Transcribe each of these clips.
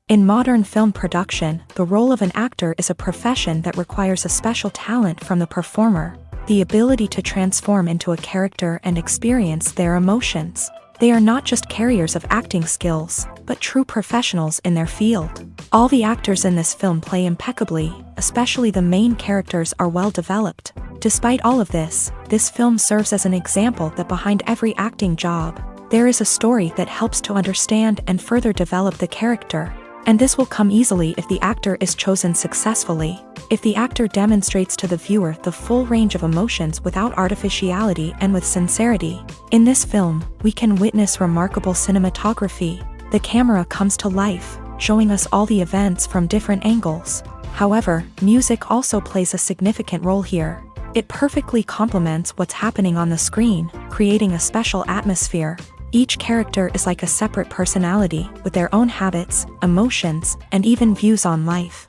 In modern film production, the role of an actor is a profession that requires a special talent from the performer, the ability to transform into a character and experience their emotions. They are not just carriers of acting skills, but true professionals in their field. All the actors in this film play impeccably, especially the main characters are well developed. Despite all of this, this film serves as an example that behind every acting job, there is a story that helps to understand and further develop the character. And this will come easily if the actor is chosen successfully. If the actor demonstrates to the viewer the full range of emotions without artificiality and with sincerity. In this film, we can witness remarkable cinematography. The camera comes to life, showing us all the events from different angles. However, music also plays a significant role here. It perfectly complements what's happening on the screen, creating a special atmosphere. Each character is like a separate personality, with their own habits, emotions, and even views on life.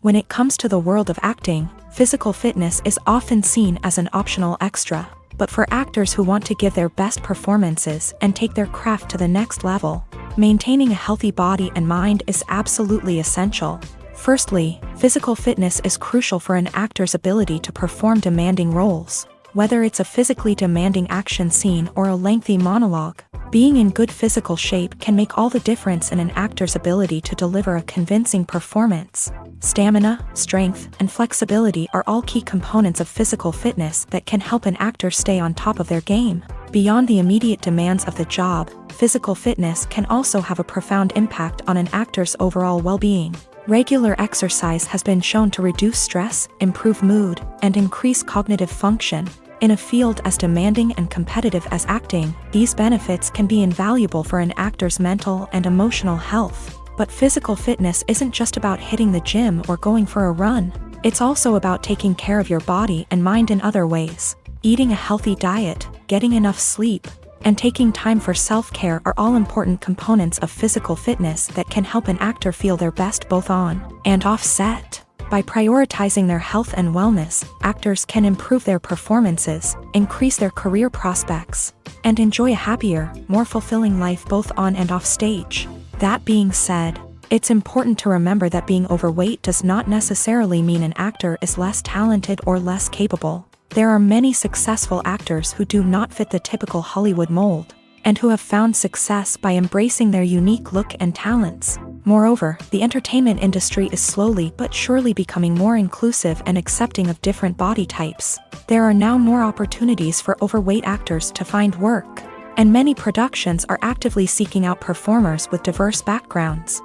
When it comes to the world of acting, physical fitness is often seen as an optional extra. But for actors who want to give their best performances and take their craft to the next level, maintaining a healthy body and mind is absolutely essential. Firstly, physical fitness is crucial for an actor's ability to perform demanding roles. Whether it's a physically demanding action scene or a lengthy monologue, being in good physical shape can make all the difference in an actor's ability to deliver a convincing performance. Stamina, strength, and flexibility are all key components of physical fitness that can help an actor stay on top of their game. Beyond the immediate demands of the job, physical fitness can also have a profound impact on an actor's overall well-being. Regular exercise has been shown to reduce stress, improve mood, and increase cognitive function. In a field as demanding and competitive as acting, these benefits can be invaluable for an actor's mental and emotional health. But physical fitness isn't just about hitting the gym or going for a run. It's also about taking care of your body and mind in other ways. Eating a healthy diet, getting enough sleep, and taking time for self-care are all important components of physical fitness that can help an actor feel their best both on and off set. By prioritizing their health and wellness, actors can improve their performances, increase their career prospects, and enjoy a happier, more fulfilling life both on and off stage. That being said, it's important to remember that being overweight does not necessarily mean an actor is less talented or less capable. There are many successful actors who do not fit the typical Hollywood mold, and who have found success by embracing their unique look and talents. Moreover, the entertainment industry is slowly but surely becoming more inclusive and accepting of different body types. There are now more opportunities for overweight actors to find work, and many productions are actively seeking out performers with diverse backgrounds.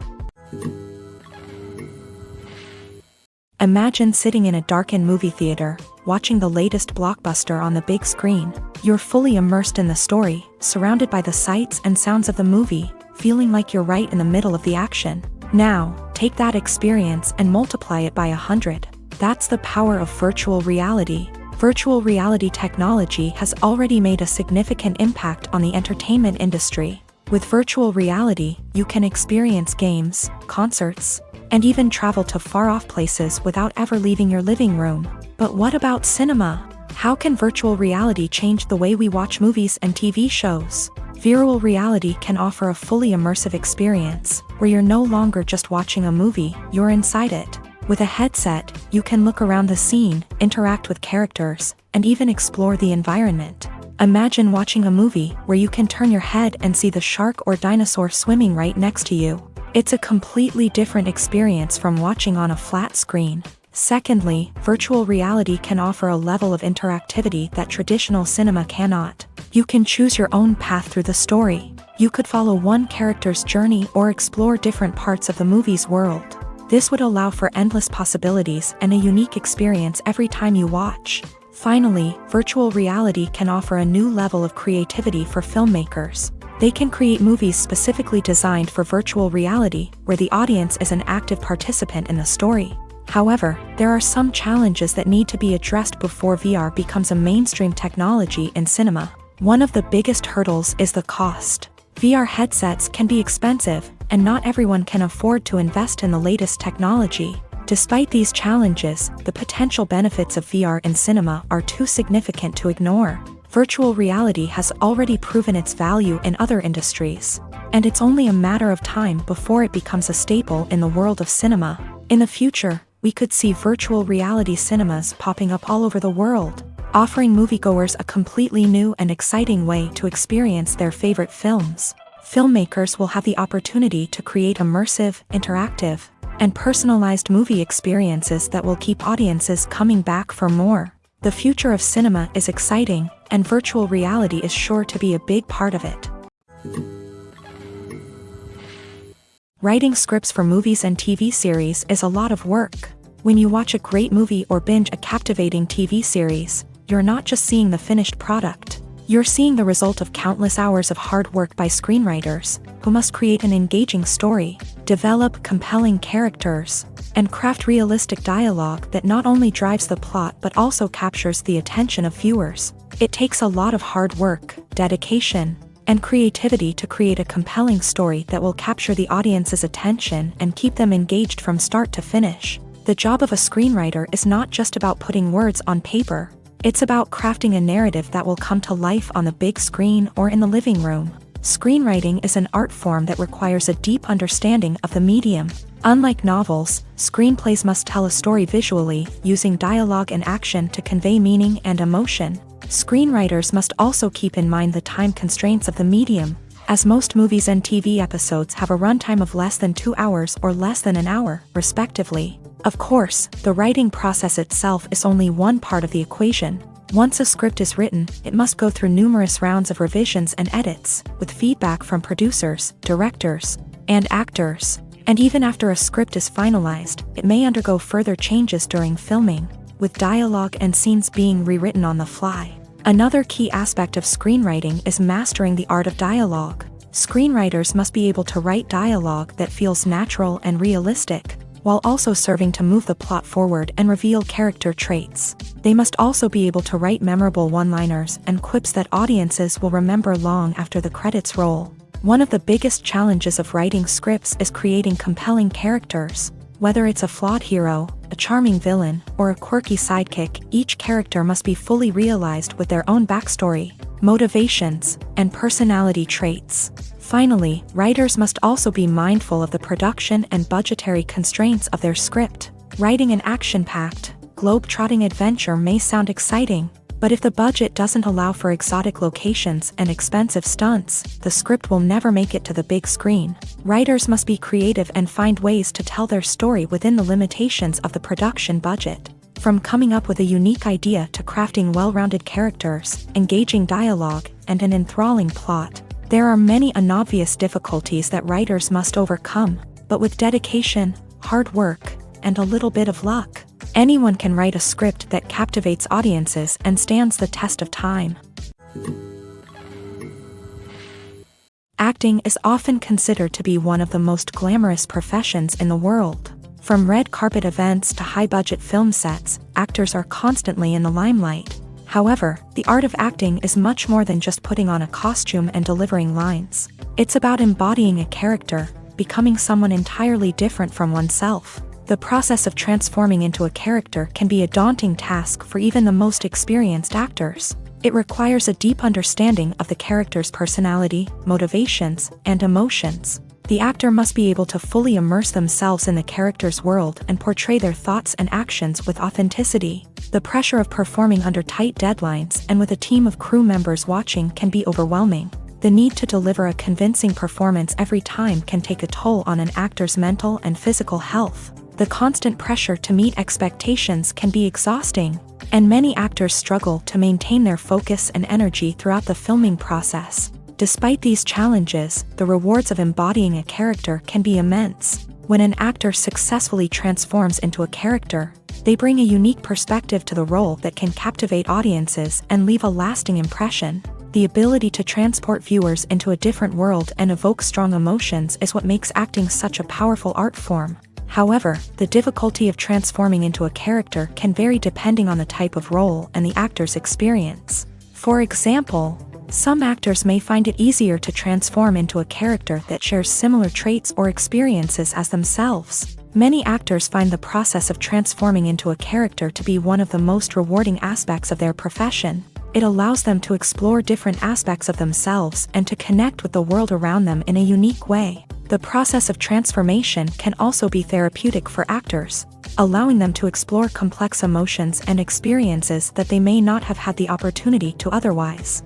Imagine sitting in a darkened movie theater, watching the latest blockbuster on the big screen. You're fully immersed in the story, surrounded by the sights and sounds of the movie, feeling like you're right in the middle of the action. Now, take that experience and multiply it by 100. That's the power of virtual reality. Virtual reality technology has already made a significant impact on the entertainment industry. With virtual reality, you can experience games, concerts, and even travel to far-off places without ever leaving your living room. But what about cinema? How can virtual reality change the way we watch movies and TV shows? Virtual reality can offer a fully immersive experience, where you're no longer just watching a movie, you're inside it. With a headset, you can look around the scene, interact with characters, and even explore the environment. Imagine watching a movie where you can turn your head and see the shark or dinosaur swimming right next to you. It's a completely different experience from watching on a flat screen. Secondly, virtual reality can offer a level of interactivity that traditional cinema cannot. You can choose your own path through the story. You could follow one character's journey or explore different parts of the movie's world. This would allow for endless possibilities and a unique experience every time you watch. Finally, virtual reality can offer a new level of creativity for filmmakers. They can create movies specifically designed for virtual reality, where the audience is an active participant in the story. However, there are some challenges that need to be addressed before VR becomes a mainstream technology in cinema. One of the biggest hurdles is the cost. VR headsets can be expensive, and not everyone can afford to invest in the latest technology. Despite these challenges, the potential benefits of VR in cinema are too significant to ignore. Virtual reality has already proven its value in other industries, and it's only a matter of time before it becomes a staple in the world of cinema. In the future, we could see virtual reality cinemas popping up all over the world, offering moviegoers a completely new and exciting way to experience their favorite films. Filmmakers will have the opportunity to create immersive, interactive, and personalized movie experiences that will keep audiences coming back for more. The future of cinema is exciting, and virtual reality is sure to be a big part of it. Writing scripts for movies and TV series is a lot of work. When you watch a great movie or binge a captivating TV series, you're not just seeing the finished product. You're seeing the result of countless hours of hard work by screenwriters, who must create an engaging story, develop compelling characters, and craft realistic dialogue that not only drives the plot but also captures the attention of viewers. It takes a lot of hard work, dedication, and creativity to create a compelling story that will capture the audience's attention and keep them engaged from start to finish. The job of a screenwriter is not just about putting words on paper. It's about crafting a narrative that will come to life on the big screen or in the living room. Screenwriting is an art form that requires a deep understanding of the medium. Unlike novels, screenplays must tell a story visually, using dialogue and action to convey meaning and emotion. Screenwriters must also keep in mind the time constraints of the medium, as most movies and TV episodes have a runtime of less than 2 hours or less than an hour, respectively. Of course, the writing process itself is only one part of the equation. Once a script is written, it must go through numerous rounds of revisions and edits, with feedback from producers, directors, and actors. And even after a script is finalized, it may undergo further changes during filming, with dialogue and scenes being rewritten on the fly. Another key aspect of screenwriting is mastering the art of dialogue. Screenwriters must be able to write dialogue that feels natural and realistic, while also serving to move the plot forward and reveal character traits. They must also be able to write memorable one-liners and quips that audiences will remember long after the credits roll. One of the biggest challenges of writing scripts is creating compelling characters. Whether it's a flawed hero, a charming villain, or a quirky sidekick, each character must be fully realized with their own backstory, motivations, and personality traits. Finally, writers must also be mindful of the production and budgetary constraints of their script. Writing an action-packed, globe-trotting adventure may sound exciting, but if the budget doesn't allow for exotic locations and expensive stunts, the script will never make it to the big screen. Writers must be creative and find ways to tell their story within the limitations of the production budget. From coming up with a unique idea to crafting well-rounded characters, engaging dialogue, and an enthralling plot, there are many unobvious difficulties that writers must overcome, but with dedication, hard work, and a little bit of luck, anyone can write a script that captivates audiences and stands the test of time. Acting is often considered to be one of the most glamorous professions in the world. From red carpet events to high-budget film sets, actors are constantly in the limelight. However, the art of acting is much more than just putting on a costume and delivering lines. It's about embodying a character, becoming someone entirely different from oneself. The process of transforming into a character can be a daunting task for even the most experienced actors. It requires a deep understanding of the character's personality, motivations, and emotions. The actor must be able to fully immerse themselves in the character's world and portray their thoughts and actions with authenticity. The pressure of performing under tight deadlines and with a team of crew members watching can be overwhelming. The need to deliver a convincing performance every time can take a toll on an actor's mental and physical health. The constant pressure to meet expectations can be exhausting, and many actors struggle to maintain their focus and energy throughout the filming process. Despite these challenges, the rewards of embodying a character can be immense. When an actor successfully transforms into a character, they bring a unique perspective to the role that can captivate audiences and leave a lasting impression. The ability to transport viewers into a different world and evoke strong emotions is what makes acting such a powerful art form. However, the difficulty of transforming into a character can vary depending on the type of role and the actor's experience. For example, some actors may find it easier to transform into a character that shares similar traits or experiences as themselves. Many actors find the process of transforming into a character to be one of the most rewarding aspects of their profession. It allows them to explore different aspects of themselves and to connect with the world around them in a unique way. The process of transformation can also be therapeutic for actors, allowing them to explore complex emotions and experiences that they may not have had the opportunity to otherwise.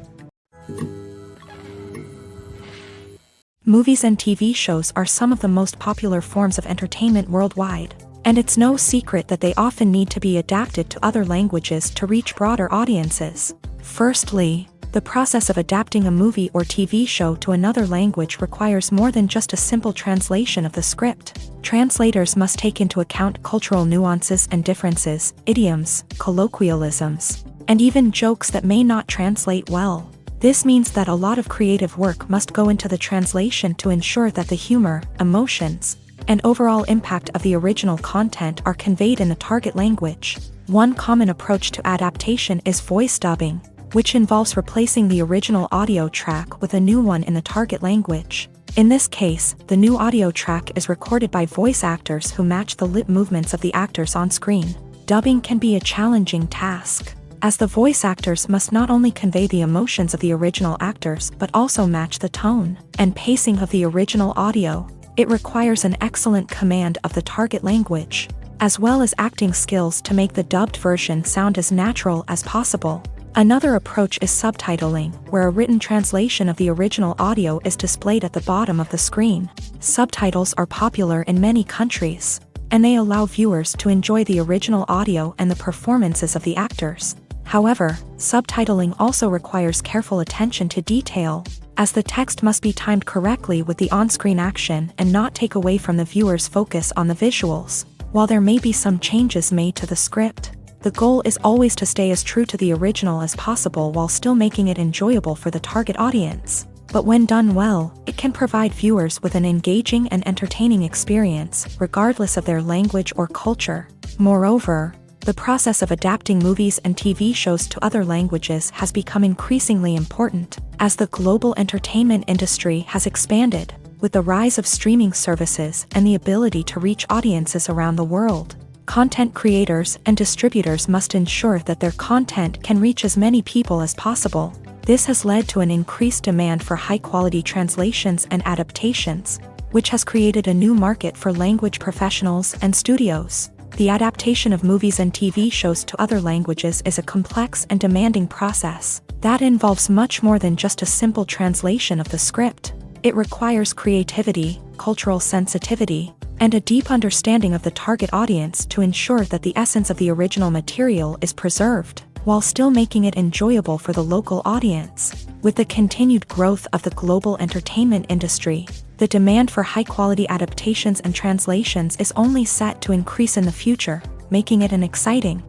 Movies and TV shows are some of the most popular forms of entertainment worldwide, and it's no secret that they often need to be adapted to other languages to reach broader audiences. Firstly, the process of adapting a movie or TV show to another language requires more than just a simple translation of the script. Translators must take into account cultural nuances and differences, idioms, colloquialisms, and even jokes that may not translate well. This means that a lot of creative work must go into the translation to ensure that the humor, emotions, and overall impact of the original content are conveyed in the target language. One common approach to adaptation is voice dubbing, which involves replacing the original audio track with a new one in the target language. In this case, the new audio track is recorded by voice actors who match the lip movements of the actors on screen. Dubbing can be a challenging task, as the voice actors must not only convey the emotions of the original actors but also match the tone and pacing of the original audio. It requires an excellent command of the target language, as well as acting skills to make the dubbed version sound as natural as possible. Another approach is subtitling, where a written translation of the original audio is displayed at the bottom of the screen. Subtitles are popular in many countries, and they allow viewers to enjoy the original audio and the performances of the actors. However, subtitling also requires careful attention to detail, as the text must be timed correctly with the on-screen action and not take away from the viewer's focus on the visuals. While there may be some changes made to the script, the goal is always to stay as true to the original as possible while still making it enjoyable for the target audience. But when done well, it can provide viewers with an engaging and entertaining experience, regardless of their language or culture. Moreover, the process of adapting movies and TV shows to other languages has become increasingly important, as the global entertainment industry has expanded, with the rise of streaming services and the ability to reach audiences around the world. Content creators and distributors must ensure that their content can reach as many people as possible. This has led to an increased demand for high-quality translations and adaptations, which has created a new market for language professionals and studios. The adaptation of movies and TV shows to other languages is a complex and demanding process that involves much more than just a simple translation of the script. It requires creativity, cultural sensitivity, and a deep understanding of the target audience to ensure that the essence of the original material is preserved, while still making it enjoyable for the local audience. With the continued growth of the global entertainment industry, the demand for high-quality adaptations and translations is only set to increase in the future, making it an exciting.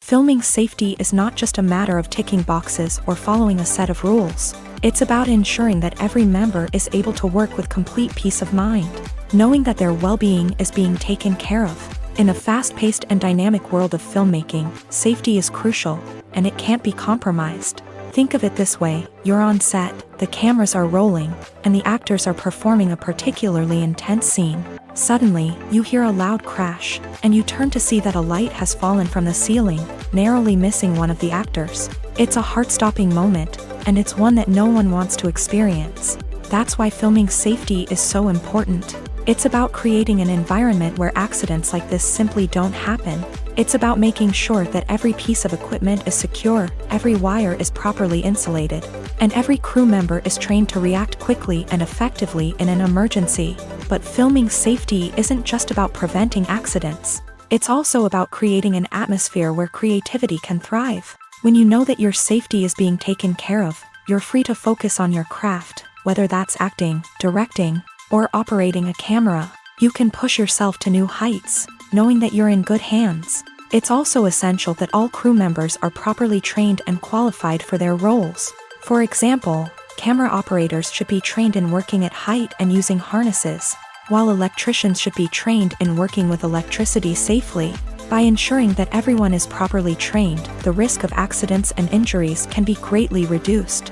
Filming safety is not just a matter of ticking boxes or following a set of rules. It's about ensuring that every member is able to work with complete peace of mind, knowing that their well-being is being taken care of. In a fast-paced and dynamic world of filmmaking, safety is crucial, and it can't be compromised. Think of it this way: you're on set, the cameras are rolling, and the actors are performing a particularly intense scene. Suddenly, you hear a loud crash, and you turn to see that a light has fallen from the ceiling, narrowly missing one of the actors. It's a heart-stopping moment, and it's one that no one wants to experience. That's why filming safety is so important. It's about creating an environment where accidents like this simply don't happen. It's about making sure that every piece of equipment is secure, every wire is properly insulated, and every crew member is trained to react quickly and effectively in an emergency. But filming safety isn't just about preventing accidents. It's also about creating an atmosphere where creativity can thrive. When you know that your safety is being taken care of, you're free to focus on your craft, whether that's acting, directing, or operating a camera. You can push yourself to new heights, knowing that you're in good hands. It's also essential that all crew members are properly trained and qualified for their roles. For example, camera operators should be trained in working at height and using harnesses, while electricians should be trained in working with electricity safely. By ensuring that everyone is properly trained, the risk of accidents and injuries can be greatly reduced.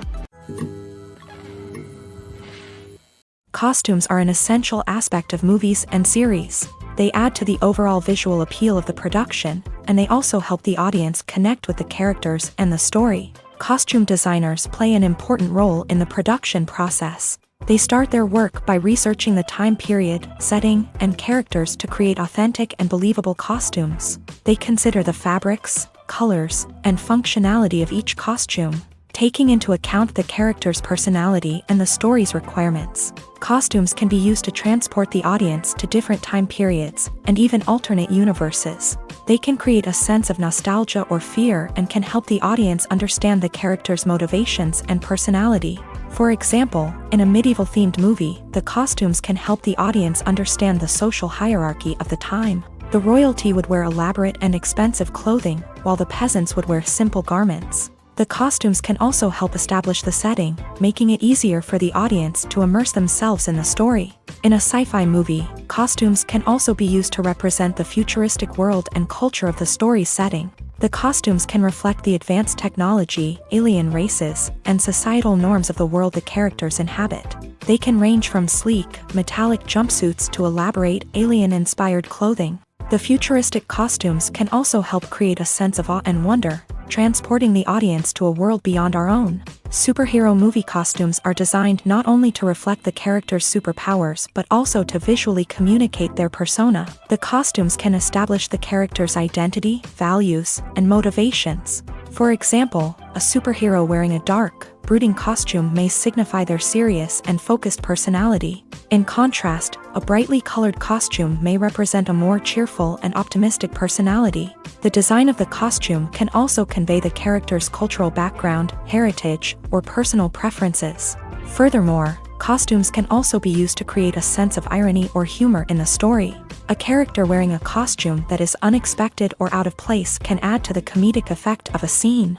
Costumes are an essential aspect of movies and series. They add to the overall visual appeal of the production, and they also help the audience connect with the characters and the story. Costume designers play an important role in the production process. They start their work by researching the time period, setting, and characters to create authentic and believable costumes. They consider the fabrics, colors, and functionality of each costume, taking into account the character's personality and the story's requirements. Costumes can be used to transport the audience to different time periods and even alternate universes. They can create a sense of nostalgia or fear and can help the audience understand the character's motivations and personality. For example, in a medieval-themed movie, the costumes can help the audience understand the social hierarchy of the time. The royalty would wear elaborate and expensive clothing, while the peasants would wear simple garments. The costumes can also help establish the setting, making it easier for the audience to immerse themselves in the story. In a sci-fi movie, costumes can also be used to represent the futuristic world and culture of the story's setting. The costumes can reflect the advanced technology, alien races, and societal norms of the world the characters inhabit. They can range from sleek, metallic jumpsuits to elaborate, alien-inspired clothing. The futuristic costumes can also help create a sense of awe and wonder, transporting the audience to a world beyond our own. Superhero movie costumes are designed not only to reflect the character's superpowers but also to visually communicate their persona. The costumes can establish the character's identity, values, and motivations. For example, a superhero wearing a dark, brooding costume may signify their serious and focused personality. In contrast, a brightly colored costume may represent a more cheerful and optimistic personality. The design of the costume can also convey the character's cultural background, heritage, or personal preferences. Furthermore, costumes can also be used to create a sense of irony or humor in the story. A character wearing a costume that is unexpected or out of place can add to the comedic effect of a scene.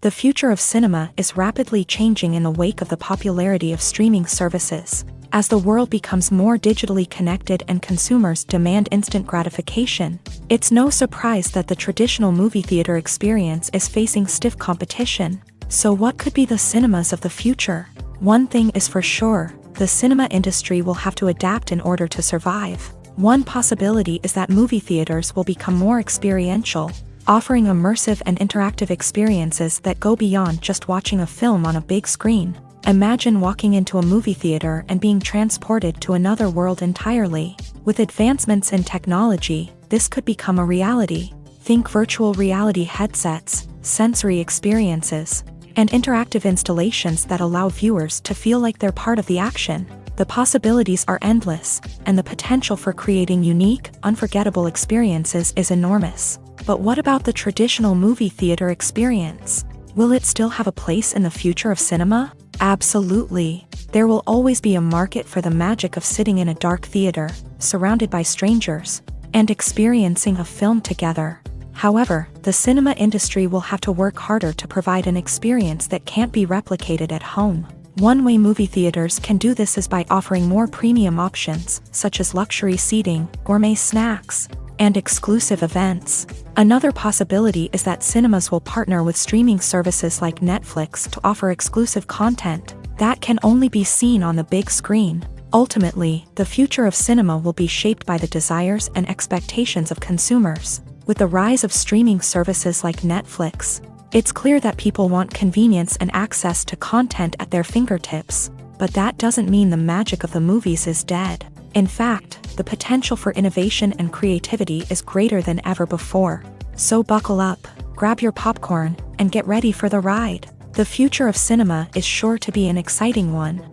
The future of cinema is rapidly changing in the wake of the popularity of streaming services. As the world becomes more digitally connected and consumers demand instant gratification, it's no surprise that the traditional movie theater experience is facing stiff competition. So what could be the cinemas of the future? One thing is for sure, the cinema industry will have to adapt in order to survive. One possibility is that movie theaters will become more experiential, offering immersive and interactive experiences that go beyond just watching a film on a big screen. Imagine walking into a movie theater and being transported to another world entirely. With advancements in technology, this could become a reality. Think virtual reality headsets, sensory experiences, and interactive installations that allow viewers to feel like they're part of the action. The possibilities are endless, and the potential for creating unique, unforgettable experiences is enormous. But what about the traditional movie theater experience? Will it still have a place in the future of cinema? Absolutely. There will always be a market for the magic of sitting in a dark theater, surrounded by strangers, and experiencing a film together. However, the cinema industry will have to work harder to provide an experience that can't be replicated at home. One way movie theaters can do this is by offering more premium options, such as luxury seating, gourmet snacks, and exclusive events. Another possibility is that cinemas will partner with streaming services like Netflix to offer exclusive content that can only be seen on the big screen. Ultimately, the future of cinema will be shaped by the desires and expectations of consumers. With the rise of streaming services like Netflix, it's clear that people want convenience and access to content at their fingertips. But that doesn't mean the magic of the movies is dead. In fact, the potential for innovation and creativity is greater than ever before. So buckle up, grab your popcorn, and get ready for the ride. The future of cinema is sure to be an exciting one.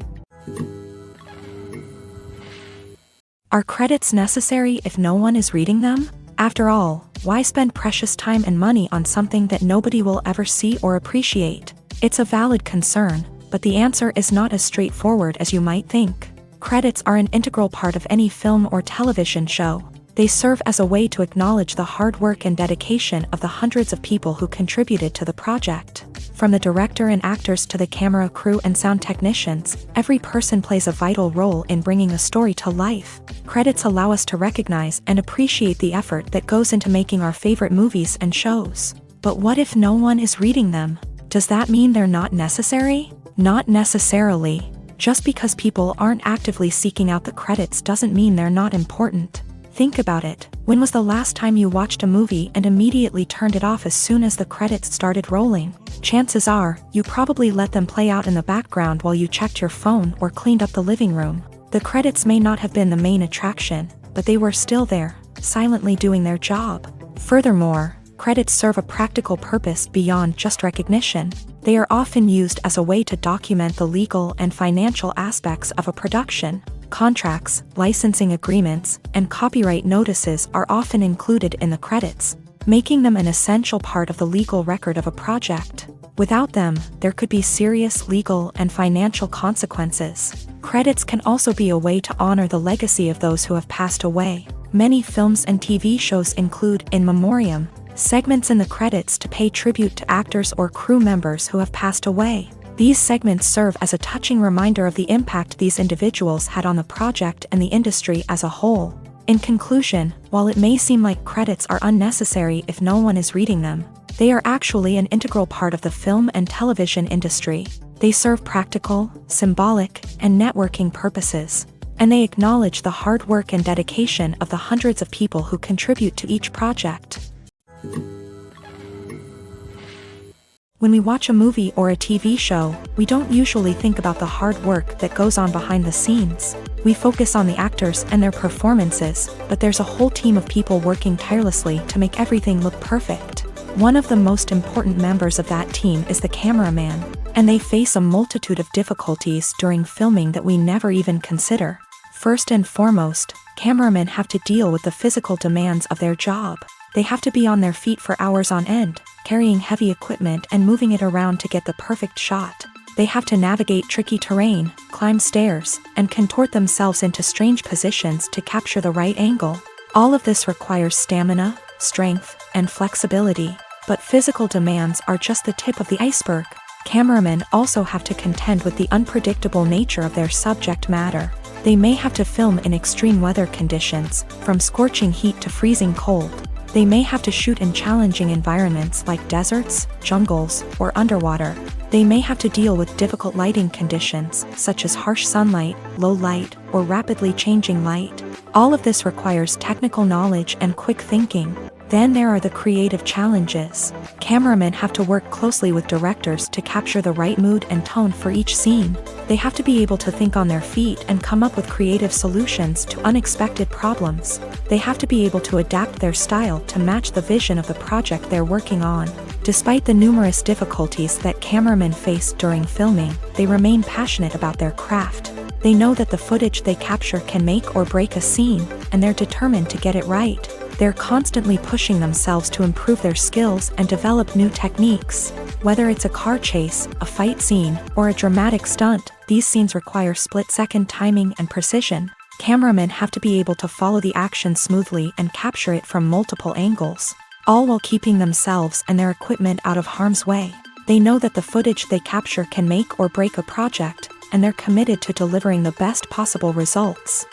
Are credits necessary if no one is reading them? After all, why spend precious time and money on something that nobody will ever see or appreciate? It's a valid concern, but the answer is not as straightforward as you might think. Credits are an integral part of any film or television show. They serve as a way to acknowledge the hard work and dedication of the hundreds of people who contributed to the project. From the director and actors to the camera crew and sound technicians, every person plays a vital role in bringing a story to life. Credits allow us to recognize and appreciate the effort that goes into making our favorite movies and shows. But what if no one is reading them? Does that mean they're not necessary? Not necessarily. Just because people aren't actively seeking out the credits doesn't mean they're not important. Think about it. When was the last time you watched a movie and immediately turned it off as soon as the credits started rolling? Chances are, you probably let them play out in the background while you checked your phone or cleaned up the living room. The credits may not have been the main attraction, but they were still there, silently doing their job. Furthermore, credits serve a practical purpose beyond just recognition. They are often used as a way to document the legal and financial aspects of a production. Contracts, licensing agreements, and copyright notices are often included in the credits, making them an essential part of the legal record of a project. Without them, there could be serious legal and financial consequences. Credits can also be a way to honor the legacy of those who have passed away. Many films and TV shows include in memoriam segments in the credits to pay tribute to actors or crew members who have passed away. These segments serve as a touching reminder of the impact these individuals had on the project and the industry as a whole. In conclusion, while it may seem like credits are unnecessary if no one is reading them, they are actually an integral part of the film and television industry. They serve practical, symbolic, and networking purposes, and they acknowledge the hard work and dedication of the hundreds of people who contribute to each project. When we watch a movie or a TV show, we don't usually think about the hard work that goes on behind the scenes. We focus on the actors and their performances, but there's a whole team of people working tirelessly to make everything look perfect. One of the most important members of that team is the cameraman, and they face a multitude of difficulties during filming that we never even consider. First and foremost, cameramen have to deal with the physical demands of their job. They have to be on their feet for hours on end, carrying heavy equipment and moving it around to get the perfect shot. They have to navigate tricky terrain, climb stairs, and contort themselves into strange positions to capture the right angle. All of this requires stamina, strength, and flexibility. But physical demands are just the tip of the iceberg. Cameramen also have to contend with the unpredictable nature of their subject matter. They may have to film in extreme weather conditions, from scorching heat to freezing cold. They may have to shoot in challenging environments like deserts, jungles, or underwater. They may have to deal with difficult lighting conditions, such as harsh sunlight, low light, or rapidly changing light. All of this requires technical knowledge and quick thinking. Then there are the creative challenges. Cameramen have to work closely with directors to capture the right mood and tone for each scene. They have to be able to think on their feet and come up with creative solutions to unexpected problems. They have to be able to adapt their style to match the vision of the project they're working on. Despite the numerous difficulties that cameramen face during filming, they remain passionate about their craft. They know that the footage they capture can make or break a scene, and they're determined to get it right. They're constantly pushing themselves to improve their skills and develop new techniques. Whether it's a car chase, a fight scene, or a dramatic stunt, these scenes require split-second timing and precision. Cameramen have to be able to follow the action smoothly and capture it from multiple angles, all while keeping themselves and their equipment out of harm's way. They know that the footage they capture can make or break a project, and they're committed to delivering the best possible results.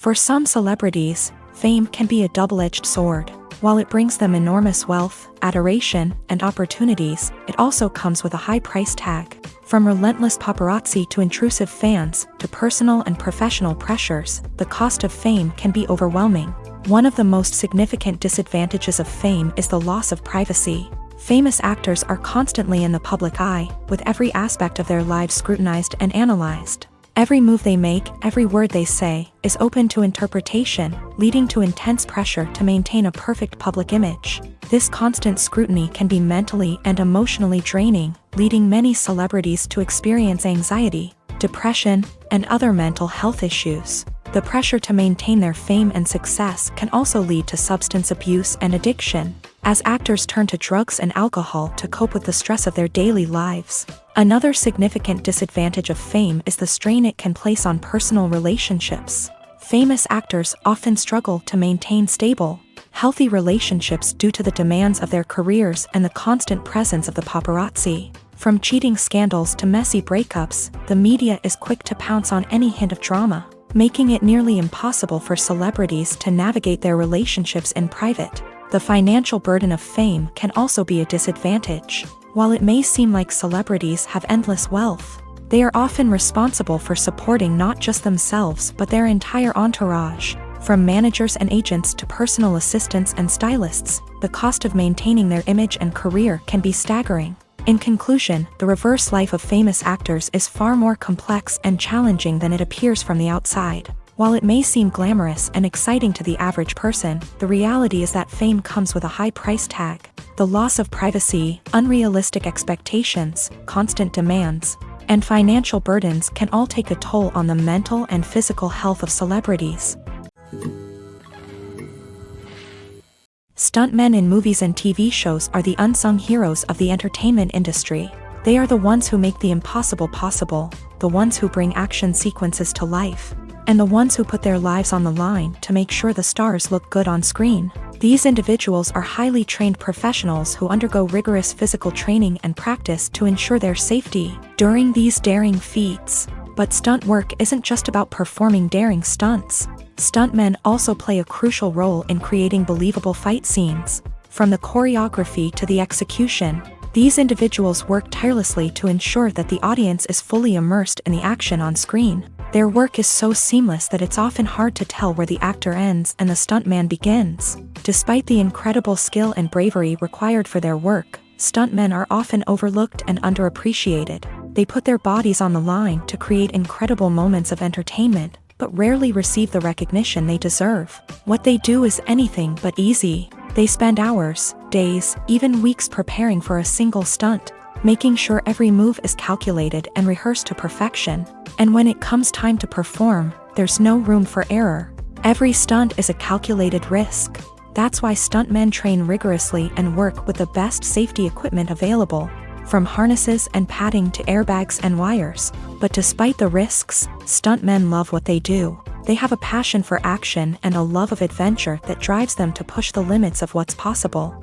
For some celebrities, fame can be a double-edged sword. While it brings them enormous wealth, adoration, and opportunities, it also comes with a high price tag. From relentless paparazzi to intrusive fans, to personal and professional pressures, the cost of fame can be overwhelming. One of the most significant disadvantages of fame is the loss of privacy. Famous actors are constantly in the public eye, with every aspect of their lives scrutinized and analyzed. Every move they make, every word they say, is open to interpretation, leading to intense pressure to maintain a perfect public image. This constant scrutiny can be mentally and emotionally draining, leading many celebrities to experience anxiety, depression, and other mental health issues. The pressure to maintain their fame and success can also lead to substance abuse and addiction, as actors turn to drugs and alcohol to cope with the stress of their daily lives. Another significant disadvantage of fame is the strain it can place on personal relationships. Famous actors often struggle to maintain stable, healthy relationships due to the demands of their careers and the constant presence of the paparazzi. From cheating scandals to messy breakups, the media is quick to pounce on any hint of drama, making it nearly impossible for celebrities to navigate their relationships in private. The financial burden of fame can also be a disadvantage. While it may seem like celebrities have endless wealth, they are often responsible for supporting not just themselves but their entire entourage. From managers and agents to personal assistants and stylists, the cost of maintaining their image and career can be staggering. In conclusion, the reverse life of famous actors is far more complex and challenging than it appears from the outside. While it may seem glamorous and exciting to the average person, the reality is that fame comes with a high price tag. The loss of privacy, unrealistic expectations, constant demands, and financial burdens can all take a toll on the mental and physical health of celebrities. Stuntmen in movies and TV shows are the unsung heroes of the entertainment industry. They are the ones who make the impossible possible, the ones who bring action sequences to life, and the ones who put their lives on the line to make sure the stars look good on screen. These individuals are highly trained professionals who undergo rigorous physical training and practice to ensure their safety during these daring feats. But stunt work isn't just about performing daring stunts. Stuntmen also play a crucial role in creating believable fight scenes. From the choreography to the execution, these individuals work tirelessly to ensure that the audience is fully immersed in the action on screen. Their work is so seamless that it's often hard to tell where the actor ends and the stuntman begins. Despite the incredible skill and bravery required for their work, stuntmen are often overlooked and underappreciated. They put their bodies on the line to create incredible moments of entertainment, but rarely receive the recognition they deserve. What they do is anything but easy. They spend hours, days, even weeks preparing for a single stunt, making sure every move is calculated and rehearsed to perfection. And when it comes time to perform, there's no room for error. Every stunt is a calculated risk. That's why stuntmen train rigorously and work with the best safety equipment available, from harnesses and padding to airbags and wires. But despite the risks, stuntmen love what they do. They have a passion for action and a love of adventure that drives them to push the limits of what's possible.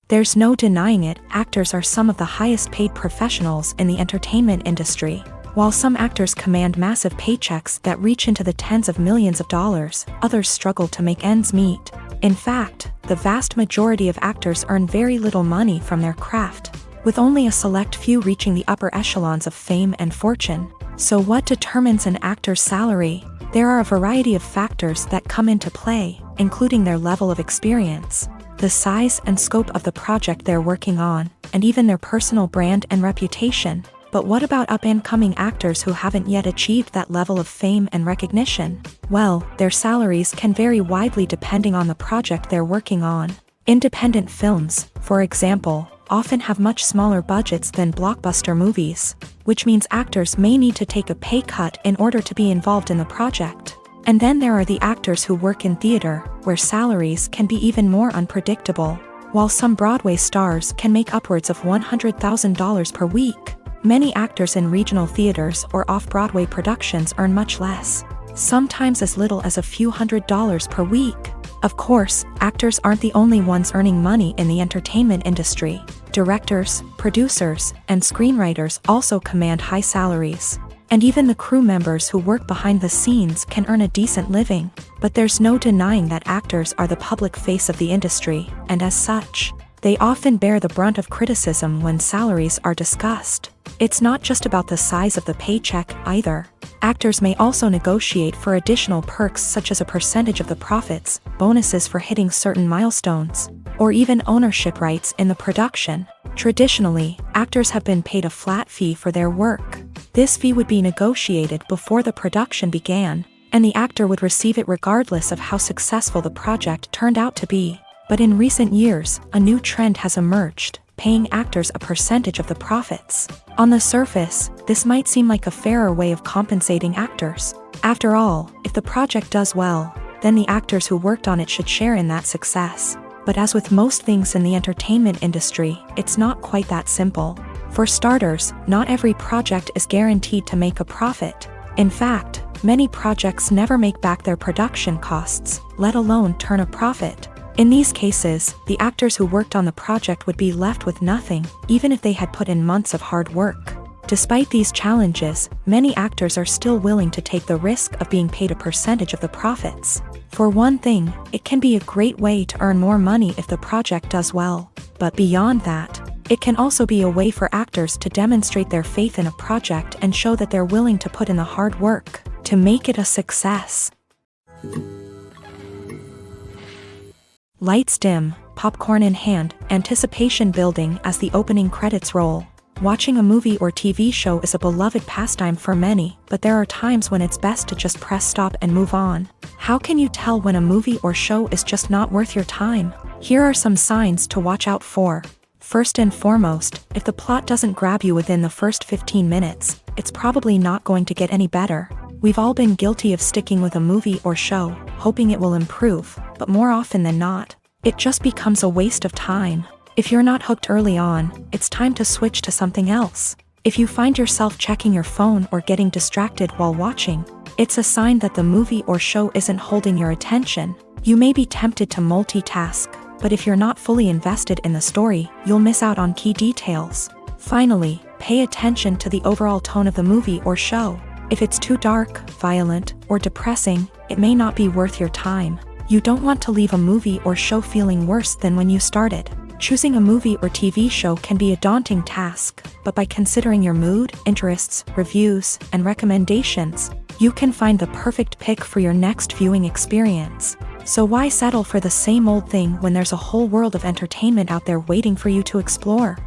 There's no denying it, actors are some of the highest paid professionals in the entertainment industry. While some actors command massive paychecks that reach into the tens of millions of dollars, others struggle to make ends meet. In fact, the vast majority of actors earn very little money from their craft, with only a select few reaching the upper echelons of fame and fortune. So what determines an actor's salary? There are a variety of factors that come into play, including their level of experience, the size and scope of the project they're working on, and even their personal brand and reputation. But what about up-and-coming actors who haven't yet achieved that level of fame and recognition? Well, their salaries can vary widely depending on the project they're working on. Independent films, for example, often have much smaller budgets than blockbuster movies, which means actors may need to take a pay cut in order to be involved in the project. And then there are the actors who work in theater, where salaries can be even more unpredictable. While some Broadway stars can make upwards of $100,000 per week, many actors in regional theaters or off-Broadway productions earn much less, sometimes as little as a few $100s per week. Of course, actors aren't the only ones earning money in the entertainment industry. Directors, producers, and screenwriters also command high salaries. And even the crew members who work behind the scenes can earn a decent living. But there's no denying that actors are the public face of the industry, and as such, they often bear the brunt of criticism when salaries are discussed. It's not just about the size of the paycheck, either. Actors may also negotiate for additional perks such as a percentage of the profits, bonuses for hitting certain milestones, or even ownership rights in the production. Traditionally, actors have been paid a flat fee for their work. This fee would be negotiated before the production began, and the actor would receive it regardless of how successful the project turned out to be. But in recent years, a new trend has emerged, paying actors a percentage of the profits. On the surface, this might seem like a fairer way of compensating actors. After all, if the project does well, then the actors who worked on it should share in that success. But as with most things in the entertainment industry, it's not quite that simple. For starters, not every project is guaranteed to make a profit. In fact, many projects never make back their production costs, let alone turn a profit. In these cases, the actors who worked on the project would be left with nothing, even if they had put in months of hard work. Despite these challenges, many actors are still willing to take the risk of being paid a percentage of the profits. For one thing, it can be a great way to earn more money if the project does well. But beyond that, it can also be a way for actors to demonstrate their faith in a project and show that they're willing to put in the hard work to make it a success. Lights dim, popcorn in hand, anticipation building as the opening credits roll. Watching a movie or TV show is a beloved pastime for many, but there are times when it's best to just press stop and move on. How can you tell when a movie or show is just not worth your time? Here are some signs to watch out for. First and foremost, if the plot doesn't grab you within the first 15 minutes, it's probably not going to get any better. We've all been guilty of sticking with a movie or show, hoping it will improve, but more often than not, it just becomes a waste of time. If you're not hooked early on, it's time to switch to something else. If you find yourself checking your phone or getting distracted while watching, it's a sign that the movie or show isn't holding your attention. You may be tempted to multitask, but if you're not fully invested in the story, you'll miss out on key details. Finally, pay attention to the overall tone of the movie or show. If it's too dark, violent, or depressing, it may not be worth your time. You don't want to leave a movie or show feeling worse than when you started. Choosing a movie or TV show can be a daunting task, but by considering your mood, interests, reviews, and recommendations, you can find the perfect pick for your next viewing experience. So why settle for the same old thing when there's a whole world of entertainment out there waiting for you to explore?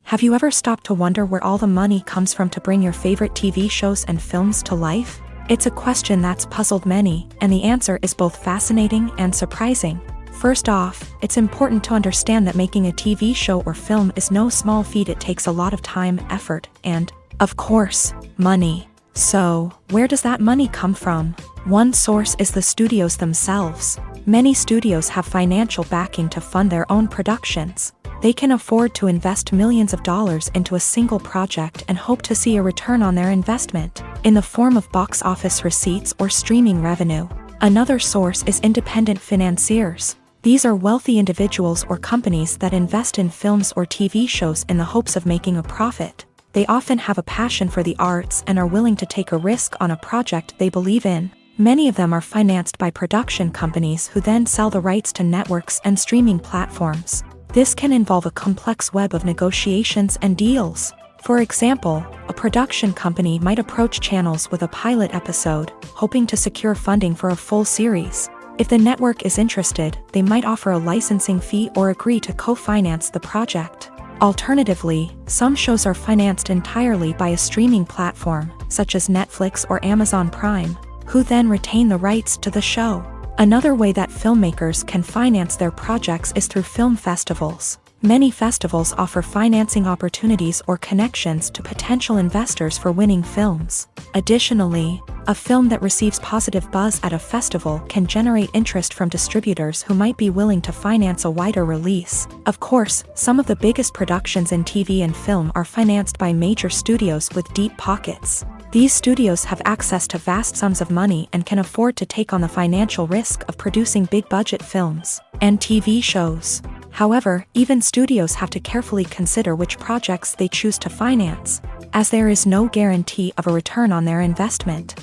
Have you ever stopped to wonder where all the money comes from to bring your favorite TV shows and films to life? It's a question that's puzzled many, and the answer is both fascinating and surprising. First off, it's important to understand that making a TV show or film is no small feat. It takes a lot of time, effort, and, of course, money. So, where does that money come from? One source is the studios themselves. Many studios have financial backing to fund their own productions. They can afford to invest millions of dollars into a single project and hope to see a return on their investment, in the form of box office receipts or streaming revenue. Another source is independent financiers. These are wealthy individuals or companies that invest in films or TV shows in the hopes of making a profit. They often have a passion for the arts and are willing to take a risk on a project they believe in. Many of them are financed by production companies who then sell the rights to networks and streaming platforms. This can involve a complex web of negotiations and deals. For example, a production company might approach channels with a pilot episode, hoping to secure funding for a full series. If the network is interested, they might offer a licensing fee or agree to co-finance the project. Alternatively, some shows are financed entirely by a streaming platform, such as Netflix or Amazon Prime, who then retain the rights to the show. Another way that filmmakers can finance their projects is through film festivals. Many festivals offer financing opportunities or connections to potential investors for winning films. Additionally, a film that receives positive buzz at a festival can generate interest from distributors who might be willing to finance a wider release. Of course, some of the biggest productions in TV and film are financed by major studios with deep pockets. These studios have access to vast sums of money and can afford to take on the financial risk of producing big-budget films and TV shows. However, even studios have to carefully consider which projects they choose to finance, as there is no guarantee of a return on their investment.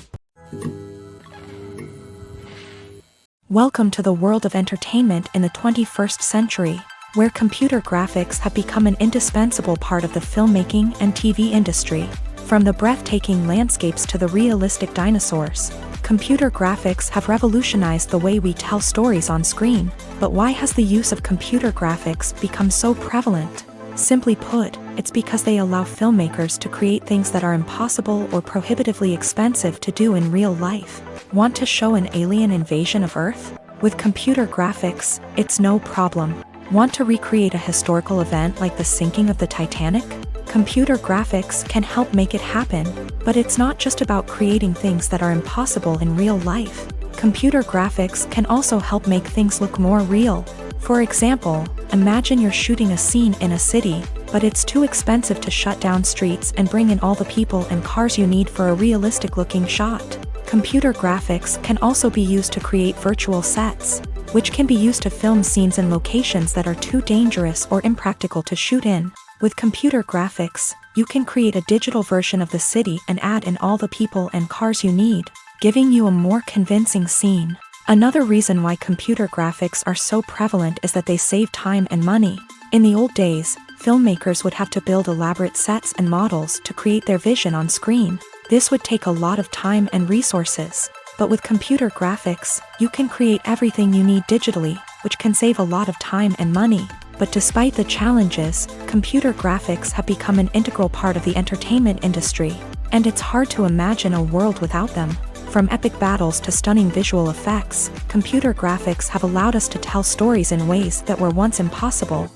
Welcome to the world of entertainment in the 21st century. where computer graphics have become an indispensable part of the filmmaking and TV industry. From the breathtaking landscapes to the realistic dinosaurs, computer graphics have revolutionized the way we tell stories on screen. But why has the use of computer graphics become so prevalent? Simply put, it's because they allow filmmakers to create things that are impossible or prohibitively expensive to do in real life. Want to show an alien invasion of Earth? With computer graphics, it's no problem. Want to recreate a historical event like the sinking of the Titanic? Computer graphics can help make it happen, but it's not just about creating things that are impossible in real life. Computer graphics can also help make things look more real. For example, imagine you're shooting a scene in a city, but it's too expensive to shut down streets and bring in all the people and cars you need for a realistic-looking shot. Computer graphics can also be used to create virtual sets, which can be used to film scenes in locations that are too dangerous or impractical to shoot in. With computer graphics, you can create a digital version of the city and add in all the people and cars you need, giving you a more convincing scene. Another reason why computer graphics are so prevalent is that they save time and money. In the old days, filmmakers would have to build elaborate sets and models to create their vision on screen. This would take a lot of time and resources. But with computer graphics, you can create everything you need digitally, which can save a lot of time and money. But despite the challenges, computer graphics have become an integral part of the entertainment industry, and it's hard to imagine a world without them. From epic battles to stunning visual effects, computer graphics have allowed us to tell stories in ways that were once impossible.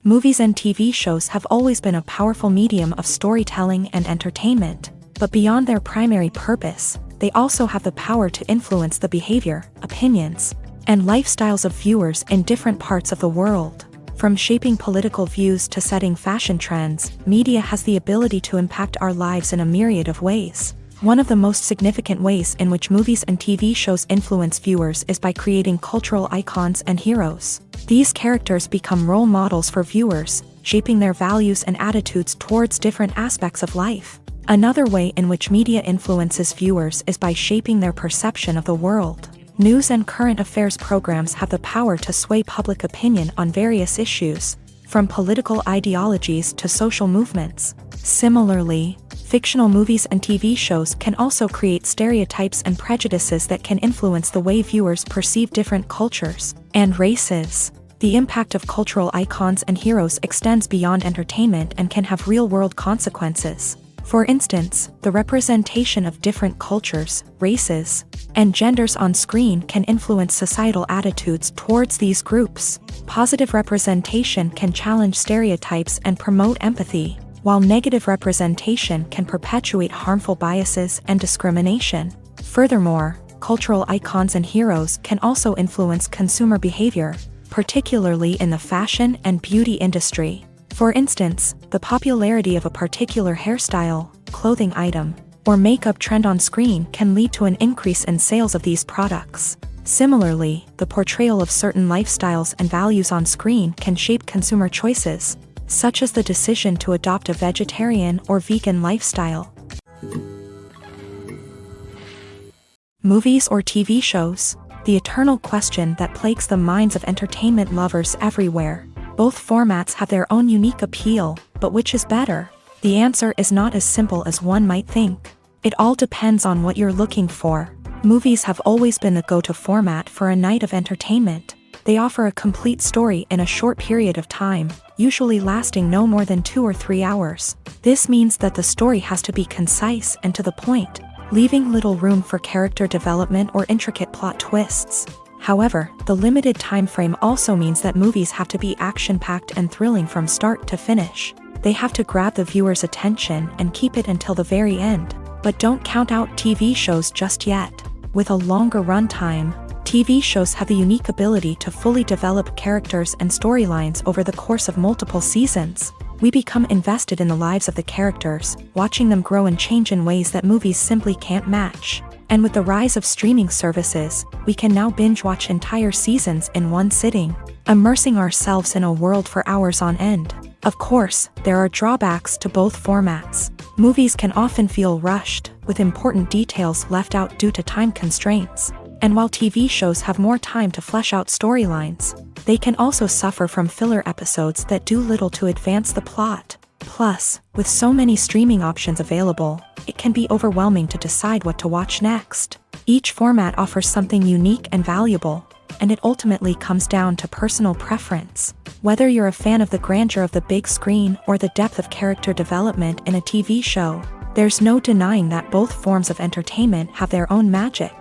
Movies and TV shows have always been a powerful medium of storytelling and entertainment, but beyond their primary purpose, they also have the power to influence the behavior, opinions, and lifestyles of viewers in different parts of the world. From shaping political views to setting fashion trends, media has the ability to impact our lives in a myriad of ways. One of the most significant ways in which movies and TV shows influence viewers is by creating cultural icons and heroes. These characters become role models for viewers, shaping their values and attitudes towards different aspects of life. Another way in which media influences viewers is by shaping their perception of the world. News and current affairs programs have the power to sway public opinion on various issues, from political ideologies to social movements. Similarly, fictional movies and TV shows can also create stereotypes and prejudices that can influence the way viewers perceive different cultures and races. The impact of cultural icons and heroes extends beyond entertainment and can have real-world consequences. For instance, the representation of different cultures, races, and genders on screen can influence societal attitudes towards these groups. Positive representation can challenge stereotypes and promote empathy, while negative representation can perpetuate harmful biases and discrimination. Furthermore, cultural icons and heroes can also influence consumer behavior, particularly in the fashion and beauty industry. For instance, the popularity of a particular hairstyle, clothing item, or makeup trend on screen can lead to an increase in sales of these products. Similarly, the portrayal of certain lifestyles and values on screen can shape consumer choices, such as the decision to adopt a vegetarian or vegan lifestyle. Movies or TV shows? The eternal question that plagues the minds of entertainment lovers everywhere. Both formats have their own unique appeal, but which is better? The answer is not as simple as one might think. It all depends on what you're looking for. Movies have always been the go-to format for a night of entertainment. They offer a complete story in a short period of time, usually lasting no more than 2 or 3 hours. This means that the story has to be concise and to the point, leaving little room for character development or intricate plot twists. However, the limited time frame also means that movies have to be action-packed and thrilling from start to finish. They have to grab the viewer's attention and keep it until the very end. But don't count out TV shows just yet. With a longer runtime, TV shows have the unique ability to fully develop characters and storylines over the course of multiple seasons. We become invested in the lives of the characters, watching them grow and change in ways that movies simply can't match. And with the rise of streaming services, we can now binge-watch entire seasons in one sitting, immersing ourselves in a world for hours on end. Of course, there are drawbacks to both formats. Movies can often feel rushed, with important details left out due to time constraints. And while TV shows have more time to flesh out storylines, they can also suffer from filler episodes that do little to advance the plot. Plus, with so many streaming options available, it can be overwhelming to decide what to watch next. Each format offers something unique and valuable, and it ultimately comes down to personal preference. Whether you're a fan of the grandeur of the big screen or the depth of character development in a TV show, there's no denying that both forms of entertainment have their own magic.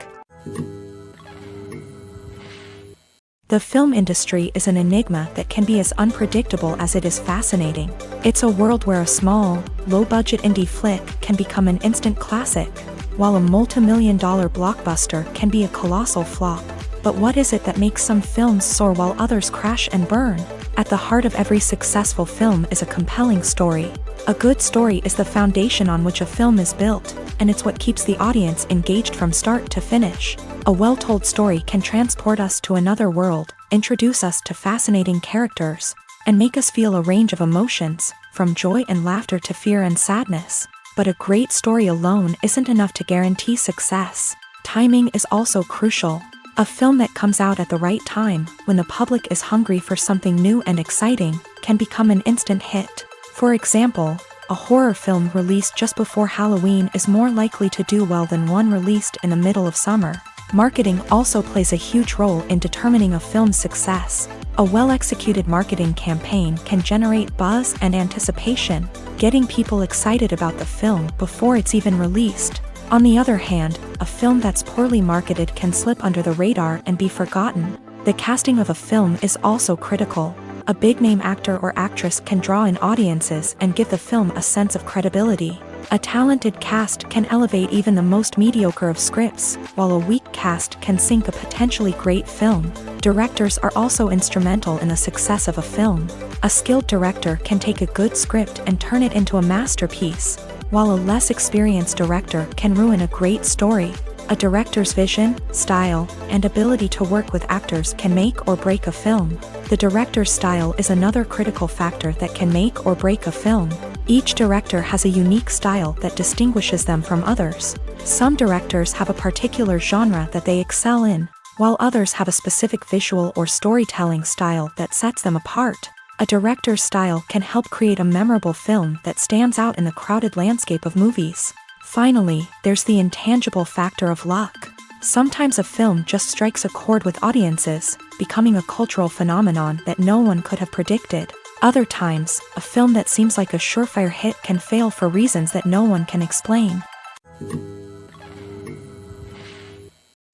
The film industry is an enigma that can be as unpredictable as it is fascinating. It's a world where a small, low-budget indie flick can become an instant classic, while a multi-million-dollar blockbuster can be a colossal flop. But what is it that makes some films soar while others crash and burn? At the heart of every successful film is a compelling story. A good story is the foundation on which a film is built, and it's what keeps the audience engaged from start to finish. A well-told story can transport us to another world, introduce us to fascinating characters, and make us feel a range of emotions, from joy and laughter to fear and sadness. But a great story alone isn't enough to guarantee success. Timing is also crucial. A film that comes out at the right time, when the public is hungry for something new and exciting, can become an instant hit. For example, a horror film released just before Halloween is more likely to do well than one released in the middle of summer. Marketing also plays a huge role in determining a film's success. A well-executed marketing campaign can generate buzz and anticipation, getting people excited about the film before it's even released. On the other hand, a film that's poorly marketed can slip under the radar and be forgotten. The casting of a film is also critical. A big-name actor or actress can draw in audiences and give the film a sense of credibility. A talented cast can elevate even the most mediocre of scripts, while a weak cast can sink a potentially great film. Directors are also instrumental in the success of a film. A skilled director can take a good script and turn it into a masterpiece, while a less experienced director can ruin a great story. A director's vision, style, and ability to work with actors can make or break a film. The director's style is another critical factor that can make or break a film. Each director has a unique style that distinguishes them from others. Some directors have a particular genre that they excel in, while others have a specific visual or storytelling style that sets them apart. A director's style can help create a memorable film that stands out in the crowded landscape of movies. Finally, there's the intangible factor of luck. Sometimes a film just strikes a chord with audiences, becoming a cultural phenomenon that no one could have predicted. Other times, a film that seems like a surefire hit can fail for reasons that no one can explain.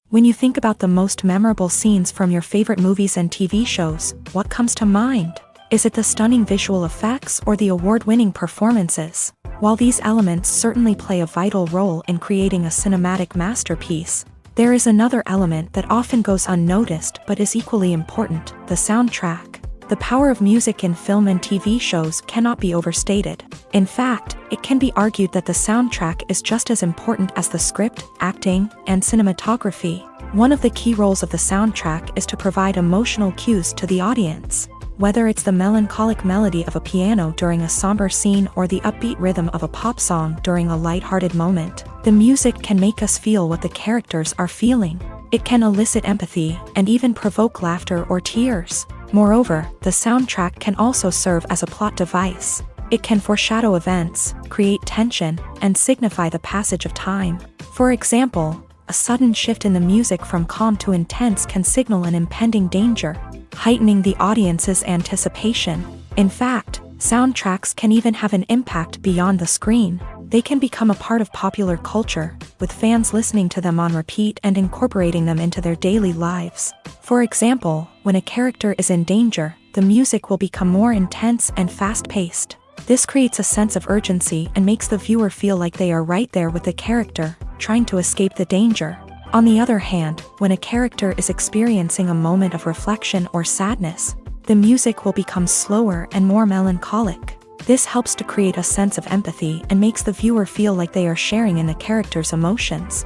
When you think about the most memorable scenes from your favorite movies and TV shows, what comes to mind? Is it the stunning visual effects or the award-winning performances? While these elements certainly play a vital role in creating a cinematic masterpiece, there is another element that often goes unnoticed but is equally important: the soundtrack. The power of music in film and TV shows cannot be overstated. In fact, it can be argued that the soundtrack is just as important as the script, acting, and cinematography. One of the key roles of the soundtrack is to provide emotional cues to the audience. Whether it's the melancholic melody of a piano during a somber scene or the upbeat rhythm of a pop song during a lighthearted moment, the music can make us feel what the characters are feeling. It can elicit empathy and even provoke laughter or tears. Moreover, the soundtrack can also serve as a plot device. It can foreshadow events, create tension, and signify the passage of time. For example, a sudden shift in the music from calm to intense can signal an impending danger, heightening the audience's anticipation. In fact, soundtracks can even have an impact beyond the screen. They can become a part of popular culture, with fans listening to them on repeat and incorporating them into their daily lives. For example, when a character is in danger, the music will become more intense and fast-paced. This creates a sense of urgency and makes the viewer feel like they are right there with the character, trying to escape the danger. On the other hand, when a character is experiencing a moment of reflection or sadness, the music will become slower and more melancholic. This helps to create a sense of empathy and makes the viewer feel like they are sharing in the character's emotions.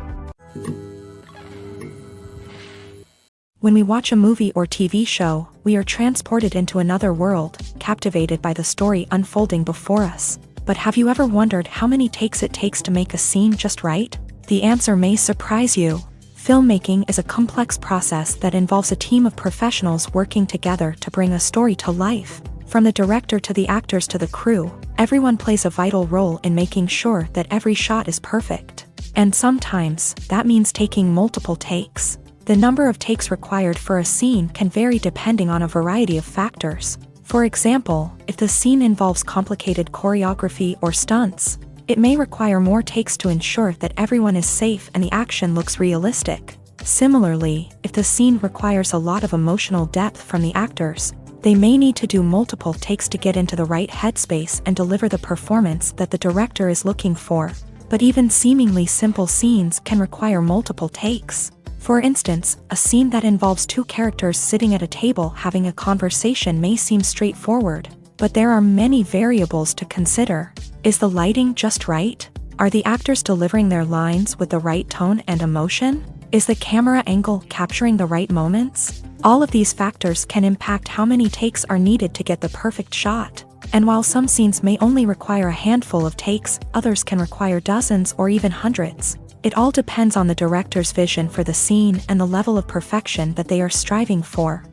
When we watch a movie or TV show, we are transported into another world, captivated by the story unfolding before us. But have you ever wondered how many takes it takes to make a scene just right? The answer may surprise you. Filmmaking is a complex process that involves a team of professionals working together to bring a story to life. From the director to the actors to the crew, everyone plays a vital role in making sure that every shot is perfect. And sometimes, that means taking multiple takes. The number of takes required for a scene can vary depending on a variety of factors. For example, if the scene involves complicated choreography or stunts, it may require more takes to ensure that everyone is safe and the action looks realistic. Similarly, if the scene requires a lot of emotional depth from the actors, they may need to do multiple takes to get into the right headspace and deliver the performance that the director is looking for. But even seemingly simple scenes can require multiple takes. For instance, a scene that involves two characters sitting at a table having a conversation may seem straightforward, but there are many variables to consider. Is the lighting just right? Are the actors delivering their lines with the right tone and emotion? Is the camera angle capturing the right moments? All of these factors can impact how many takes are needed to get the perfect shot. And while some scenes may only require a handful of takes, others can require dozens or even hundreds. It all depends on the director's vision for the scene and the level of perfection that they are striving for.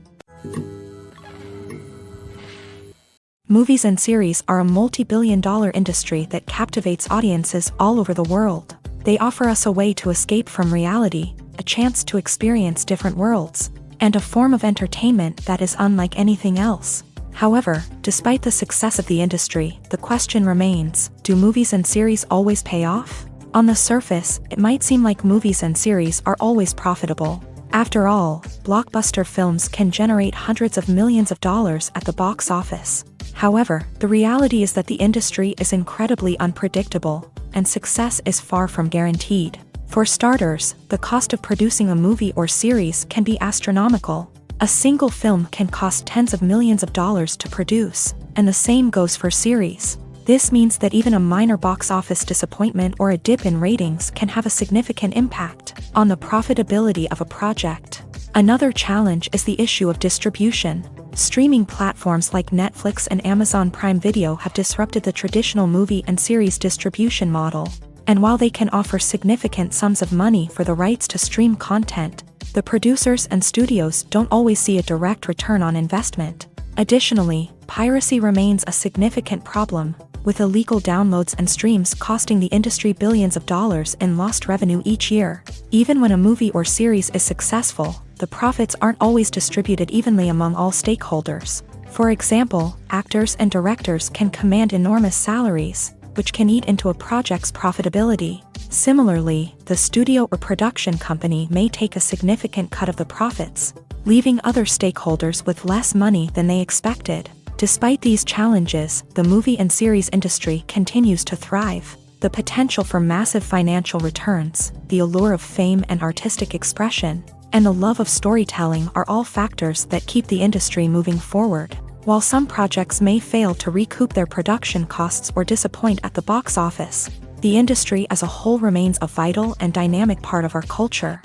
Movies and series are a multi-billion-dollar industry that captivates audiences all over the world. They offer us a way to escape from reality, a chance to experience different worlds, and a form of entertainment that is unlike anything else. However, despite the success of the industry, the question remains, do movies and series always pay off? On the surface, it might seem like movies and series are always profitable. After all, blockbuster films can generate hundreds of millions of dollars at the box office. However, the reality is that the industry is incredibly unpredictable, and success is far from guaranteed. For starters, the cost of producing a movie or series can be astronomical. A single film can cost tens of millions of dollars to produce, and the same goes for series. This means that even a minor box office disappointment or a dip in ratings can have a significant impact on the profitability of a project. Another challenge is the issue of distribution. Streaming platforms like Netflix and Amazon Prime Video have disrupted the traditional movie and series distribution model. And while they can offer significant sums of money for the rights to stream content, the producers and studios don't always see a direct return on investment. Additionally, piracy remains a significant problem, with illegal downloads and streams costing the industry billions of dollars in lost revenue each year. Even when a movie or series is successful, the profits aren't always distributed evenly among all stakeholders. For example, actors and directors can command enormous salaries, which can eat into a project's profitability. Similarly, the studio or production company may take a significant cut of the profits, leaving other stakeholders with less money than they expected. Despite these challenges, the movie and series industry continues to thrive. The potential for massive financial returns, the allure of fame and artistic expression, and the love of storytelling are all factors that keep the industry moving forward. While some projects may fail to recoup their production costs or disappoint at the box office, the industry as a whole remains a vital and dynamic part of our culture.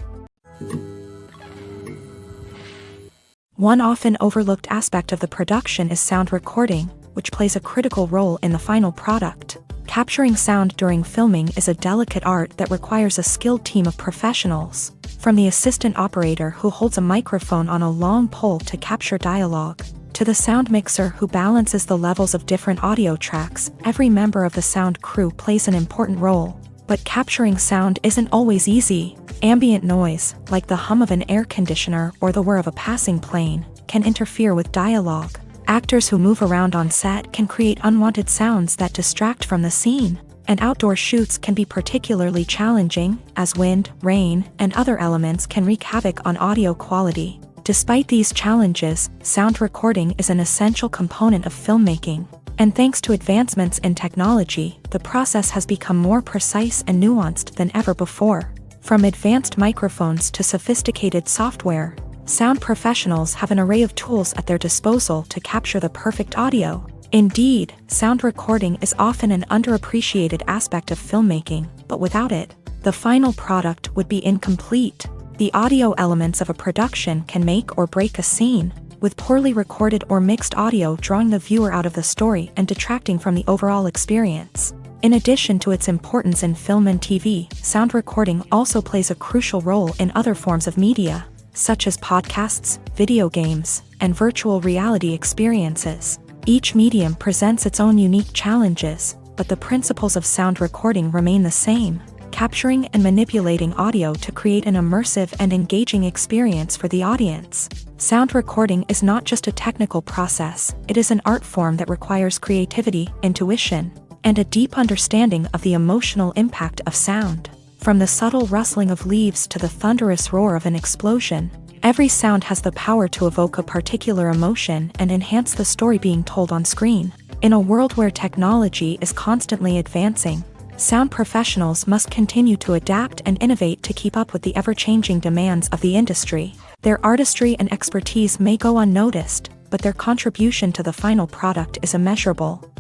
One often overlooked aspect of the production is sound recording, which plays a critical role in the final product. Capturing sound during filming is a delicate art that requires a skilled team of professionals. From the assistant operator who holds a microphone on a long pole to capture dialogue, to the sound mixer who balances the levels of different audio tracks, every member of the sound crew plays an important role. But capturing sound isn't always easy. Ambient noise, like the hum of an air conditioner or the whir of a passing plane, can interfere with dialogue. Actors who move around on set can create unwanted sounds that distract from the scene. And outdoor shoots can be particularly challenging, as wind, rain, and other elements can wreak havoc on audio quality. Despite these challenges, sound recording is an essential component of filmmaking. And thanks to advancements in technology, the process has become more precise and nuanced than ever before. From advanced microphones to sophisticated software, sound professionals have an array of tools at their disposal to capture the perfect audio. Indeed, sound recording is often an underappreciated aspect of filmmaking, but without it, the final product would be incomplete. The audio elements of a production can make or break a scene, with poorly recorded or mixed audio drawing the viewer out of the story and detracting from the overall experience. In addition to its importance in film and TV, sound recording also plays a crucial role in other forms of media, such as podcasts, video games, and virtual reality experiences. Each medium presents its own unique challenges, but the principles of sound recording remain the same, capturing and manipulating audio to create an immersive and engaging experience for the audience. Sound recording is not just a technical process, it is an art form that requires creativity, intuition, and a deep understanding of the emotional impact of sound. From the subtle rustling of leaves to the thunderous roar of an explosion, every sound has the power to evoke a particular emotion and enhance the story being told on screen. In a world where technology is constantly advancing, sound professionals must continue to adapt and innovate to keep up with the ever-changing demands of the industry. Their artistry and expertise may go unnoticed, but their contribution to the final product is immeasurable.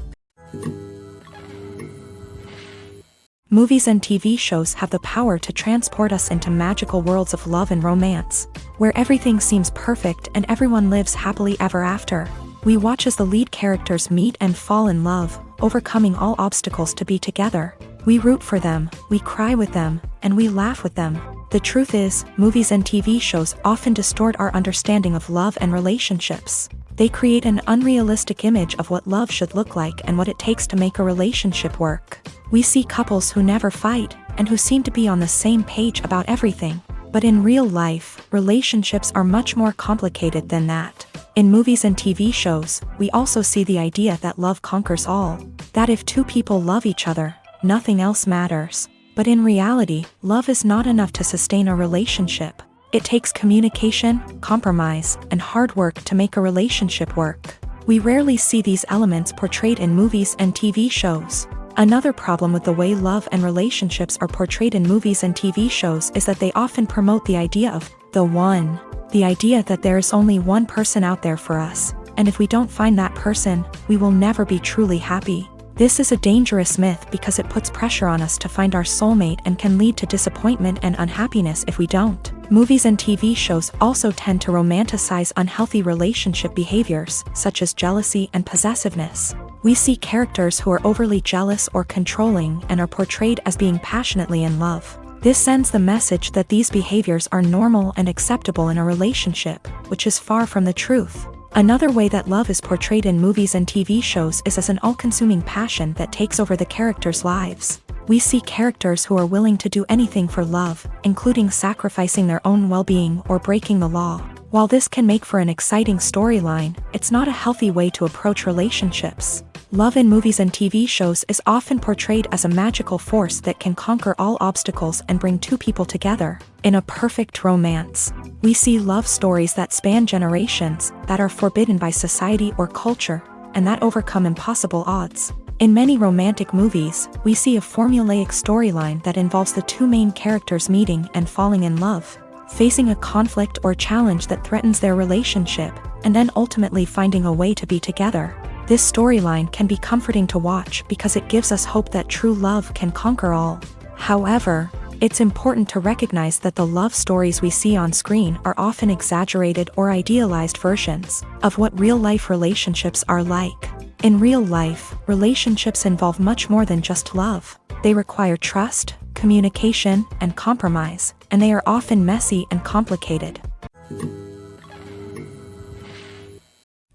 Movies and TV shows have the power to transport us into magical worlds of love and romance, where everything seems perfect and everyone lives happily ever after. We watch as the lead characters meet and fall in love, overcoming all obstacles to be together. We root for them, we cry with them, and we laugh with them. The truth is, movies and TV shows often distort our understanding of love and relationships. They create an unrealistic image of what love should look like and what it takes to make a relationship work. We see couples who never fight, and who seem to be on the same page about everything. But in real life, relationships are much more complicated than that. In movies and TV shows, we also see the idea that love conquers all. That if two people love each other, nothing else matters. But in reality, love is not enough to sustain a relationship. It takes communication, compromise, and hard work to make a relationship work. We rarely see these elements portrayed in movies and TV shows. Another problem with the way love and relationships are portrayed in movies and TV shows is that they often promote the idea of the one. The idea that there is only one person out there for us, and if we don't find that person, we will never be truly happy. This is a dangerous myth because it puts pressure on us to find our soulmate and can lead to disappointment and unhappiness if we don't. Movies and TV shows also tend to romanticize unhealthy relationship behaviors, such as jealousy and possessiveness. We see characters who are overly jealous or controlling and are portrayed as being passionately in love. This sends the message that these behaviors are normal and acceptable in a relationship, which is far from the truth. Another way that love is portrayed in movies and TV shows is as an all-consuming passion that takes over the characters' lives. We see characters who are willing to do anything for love, including sacrificing their own well-being or breaking the law. While this can make for an exciting storyline, it's not a healthy way to approach relationships. Love in movies and TV shows is often portrayed as a magical force that can conquer all obstacles and bring two people together. In a perfect romance, we see love stories that span generations, that are forbidden by society or culture, and that overcome impossible odds. In many romantic movies, we see a formulaic storyline that involves the two main characters meeting and falling in love, facing a conflict or challenge that threatens their relationship, and then ultimately finding a way to be together. This storyline can be comforting to watch because it gives us hope that true love can conquer all. However, it's important to recognize that the love stories we see on screen are often exaggerated or idealized versions of what real-life relationships are like. In real life, relationships involve much more than just love. They require trust, communication, and compromise, and they are often messy and complicated.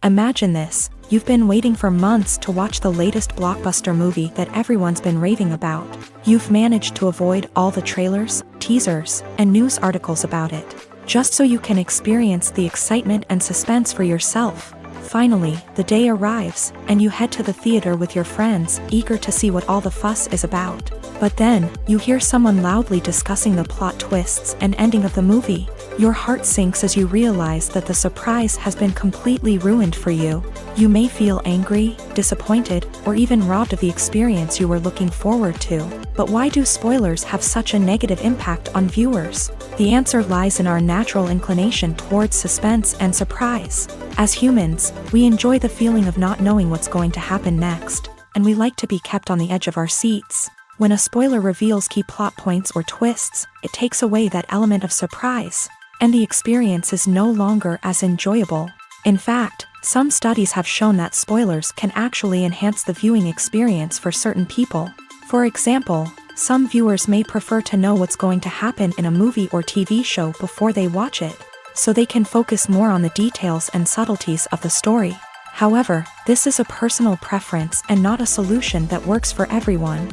Imagine this. You've been waiting for months to watch the latest blockbuster movie that everyone's been raving about. You've managed to avoid all the trailers, teasers, and news articles about it, just so you can experience the excitement and suspense for yourself. Finally, the day arrives, and you head to the theater with your friends, eager to see what all the fuss is about. But then, you hear someone loudly discussing the plot twists and ending of the movie. Your heart sinks as you realize that the surprise has been completely ruined for you. You may feel angry, disappointed, or even robbed of the experience you were looking forward to. But why do spoilers have such a negative impact on viewers? The answer lies in our natural inclination towards suspense and surprise. As humans, we enjoy the feeling of not knowing what's going to happen next, and we like to be kept on the edge of our seats. When a spoiler reveals key plot points or twists, it takes away that element of surprise, and the experience is no longer as enjoyable. In fact, some studies have shown that spoilers can actually enhance the viewing experience for certain people. For example, some viewers may prefer to know what's going to happen in a movie or TV show before they watch it, so they can focus more on the details and subtleties of the story. However, this is a personal preference and not a solution that works for everyone.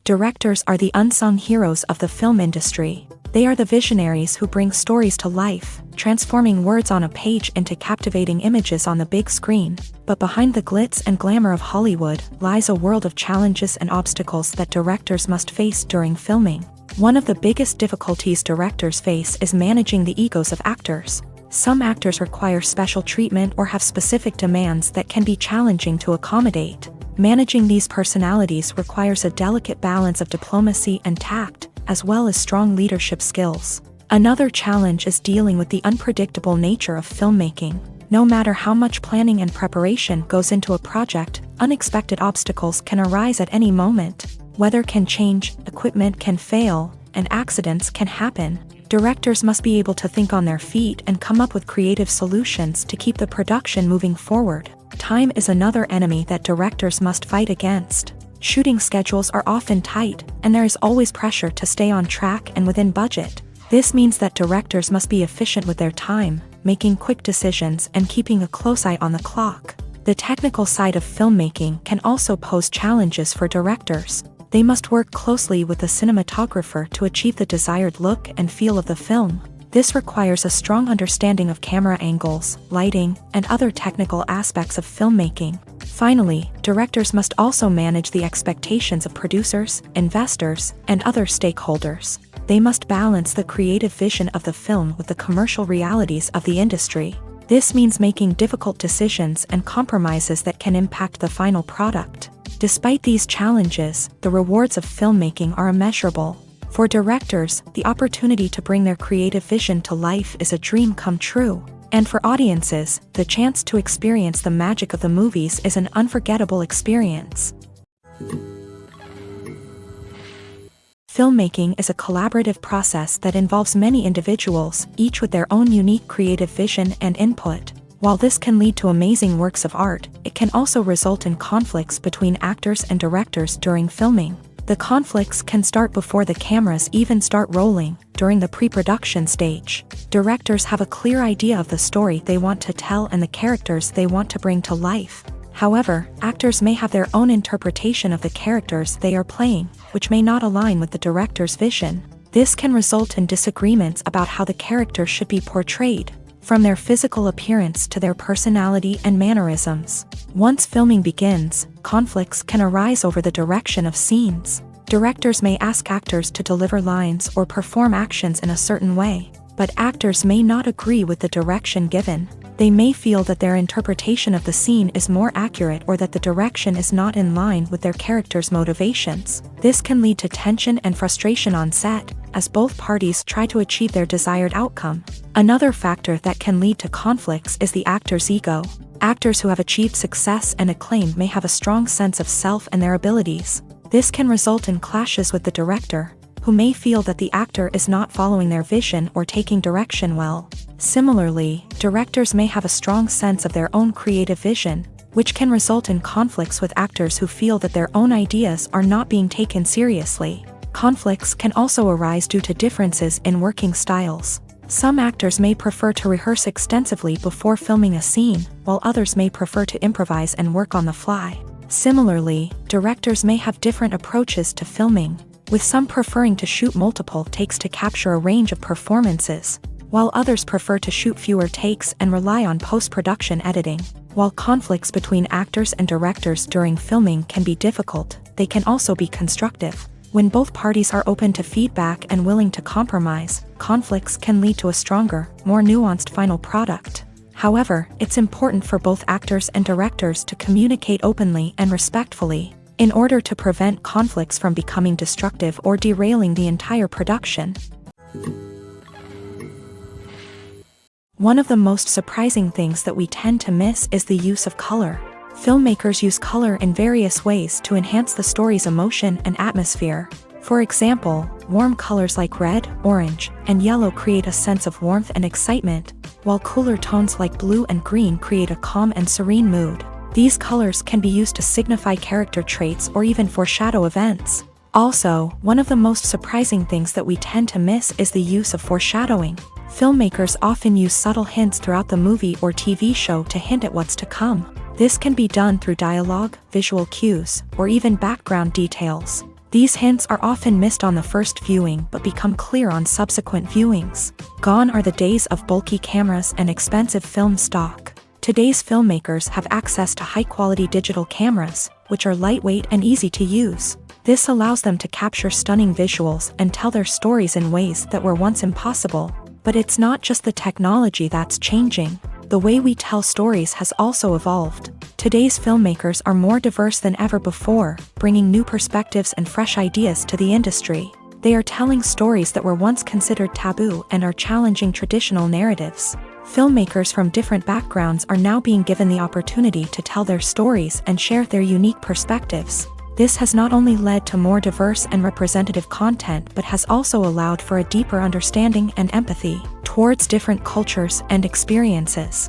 Directors are the unsung heroes of the film industry. They are the visionaries who bring stories to life, transforming words on a page into captivating images on the big screen. But behind the glitz and glamour of Hollywood lies a world of challenges and obstacles that directors must face during filming. One of the biggest difficulties directors face is managing the egos of actors. Some actors require special treatment or have specific demands that can be challenging to accommodate. Managing these personalities requires a delicate balance of diplomacy and tact, as well as strong leadership skills. Another challenge is dealing with the unpredictable nature of filmmaking. No matter how much planning and preparation goes into a project, unexpected obstacles can arise at any moment. Weather can change, equipment can fail, and accidents can happen. Directors must be able to think on their feet and come up with creative solutions to keep the production moving forward. Time is another enemy that directors must fight against. Shooting schedules are often tight, and there is always pressure to stay on track and within budget. This means that directors must be efficient with their time, making quick decisions and keeping a close eye on the clock. The technical side of filmmaking can also pose challenges for directors. They must work closely with the cinematographer to achieve the desired look and feel of the film. This requires a strong understanding of camera angles, lighting, and other technical aspects of filmmaking. Finally, directors must also manage the expectations of producers, investors, and other stakeholders. They must balance the creative vision of the film with the commercial realities of the industry. This means making difficult decisions and compromises that can impact the final product. Despite these challenges, the rewards of filmmaking are immeasurable. For directors, the opportunity to bring their creative vision to life is a dream come true. And for audiences, the chance to experience the magic of the movies is an unforgettable experience. Filmmaking is a collaborative process that involves many individuals, each with their own unique creative vision and input. While this can lead to amazing works of art, it can also result in conflicts between actors and directors during filming. The conflicts can start before the cameras even start rolling, during the pre-production stage. Directors have a clear idea of the story they want to tell and the characters they want to bring to life. However, actors may have their own interpretation of the characters they are playing, which may not align with the director's vision. This can result in disagreements about how the character should be portrayed, from their physical appearance to their personality and mannerisms. Once filming begins, conflicts can arise over the direction of scenes. Directors may ask actors to deliver lines or perform actions in a certain way, but actors may not agree with the direction given. They may feel that their interpretation of the scene is more accurate or that the direction is not in line with their character's motivations. This can lead to tension and frustration on set, as both parties try to achieve their desired outcome. Another factor that can lead to conflicts is the actor's ego. Actors who have achieved success and acclaim may have a strong sense of self and their abilities. This can result in clashes with the director, who may feel that the actor is not following their vision or taking direction well. Similarly, directors may have a strong sense of their own creative vision, which can result in conflicts with actors who feel that their own ideas are not being taken seriously. Conflicts can also arise due to differences in working styles. Some actors may prefer to rehearse extensively before filming a scene, while others may prefer to improvise and work on the fly. Similarly, directors may have different approaches to filming, with some preferring to shoot multiple takes to capture a range of performances, while others prefer to shoot fewer takes and rely on post-production editing. While conflicts between actors and directors during filming can be difficult, they can also be constructive. When both parties are open to feedback and willing to compromise, conflicts can lead to a stronger, more nuanced final product. However, it's important for both actors and directors to communicate openly and respectfully, in order to prevent conflicts from becoming destructive or derailing the entire production. One of the most surprising things that we tend to miss is the use of color. Filmmakers use color in various ways to enhance the story's emotion and atmosphere. For example, warm colors like red, orange, and yellow create a sense of warmth and excitement, while cooler tones like blue and green create a calm and serene mood. These colors can be used to signify character traits or even foreshadow events. Also, one of the most surprising things that we tend to miss is the use of foreshadowing. Filmmakers often use subtle hints throughout the movie or TV show to hint at what's to come. This can be done through dialogue, visual cues, or even background details. These hints are often missed on the first viewing but become clear on subsequent viewings. Gone are the days of bulky cameras and expensive film stock. Today's filmmakers have access to high-quality digital cameras, which are lightweight and easy to use. This allows them to capture stunning visuals and tell their stories in ways that were once impossible. But it's not just the technology that's changing. The way we tell stories has also evolved. Today's filmmakers are more diverse than ever before, bringing new perspectives and fresh ideas to the industry. They are telling stories that were once considered taboo and are challenging traditional narratives. Filmmakers from different backgrounds are now being given the opportunity to tell their stories and share their unique perspectives. This has not only led to more diverse and representative content but has also allowed for a deeper understanding and empathy towards different cultures and experiences.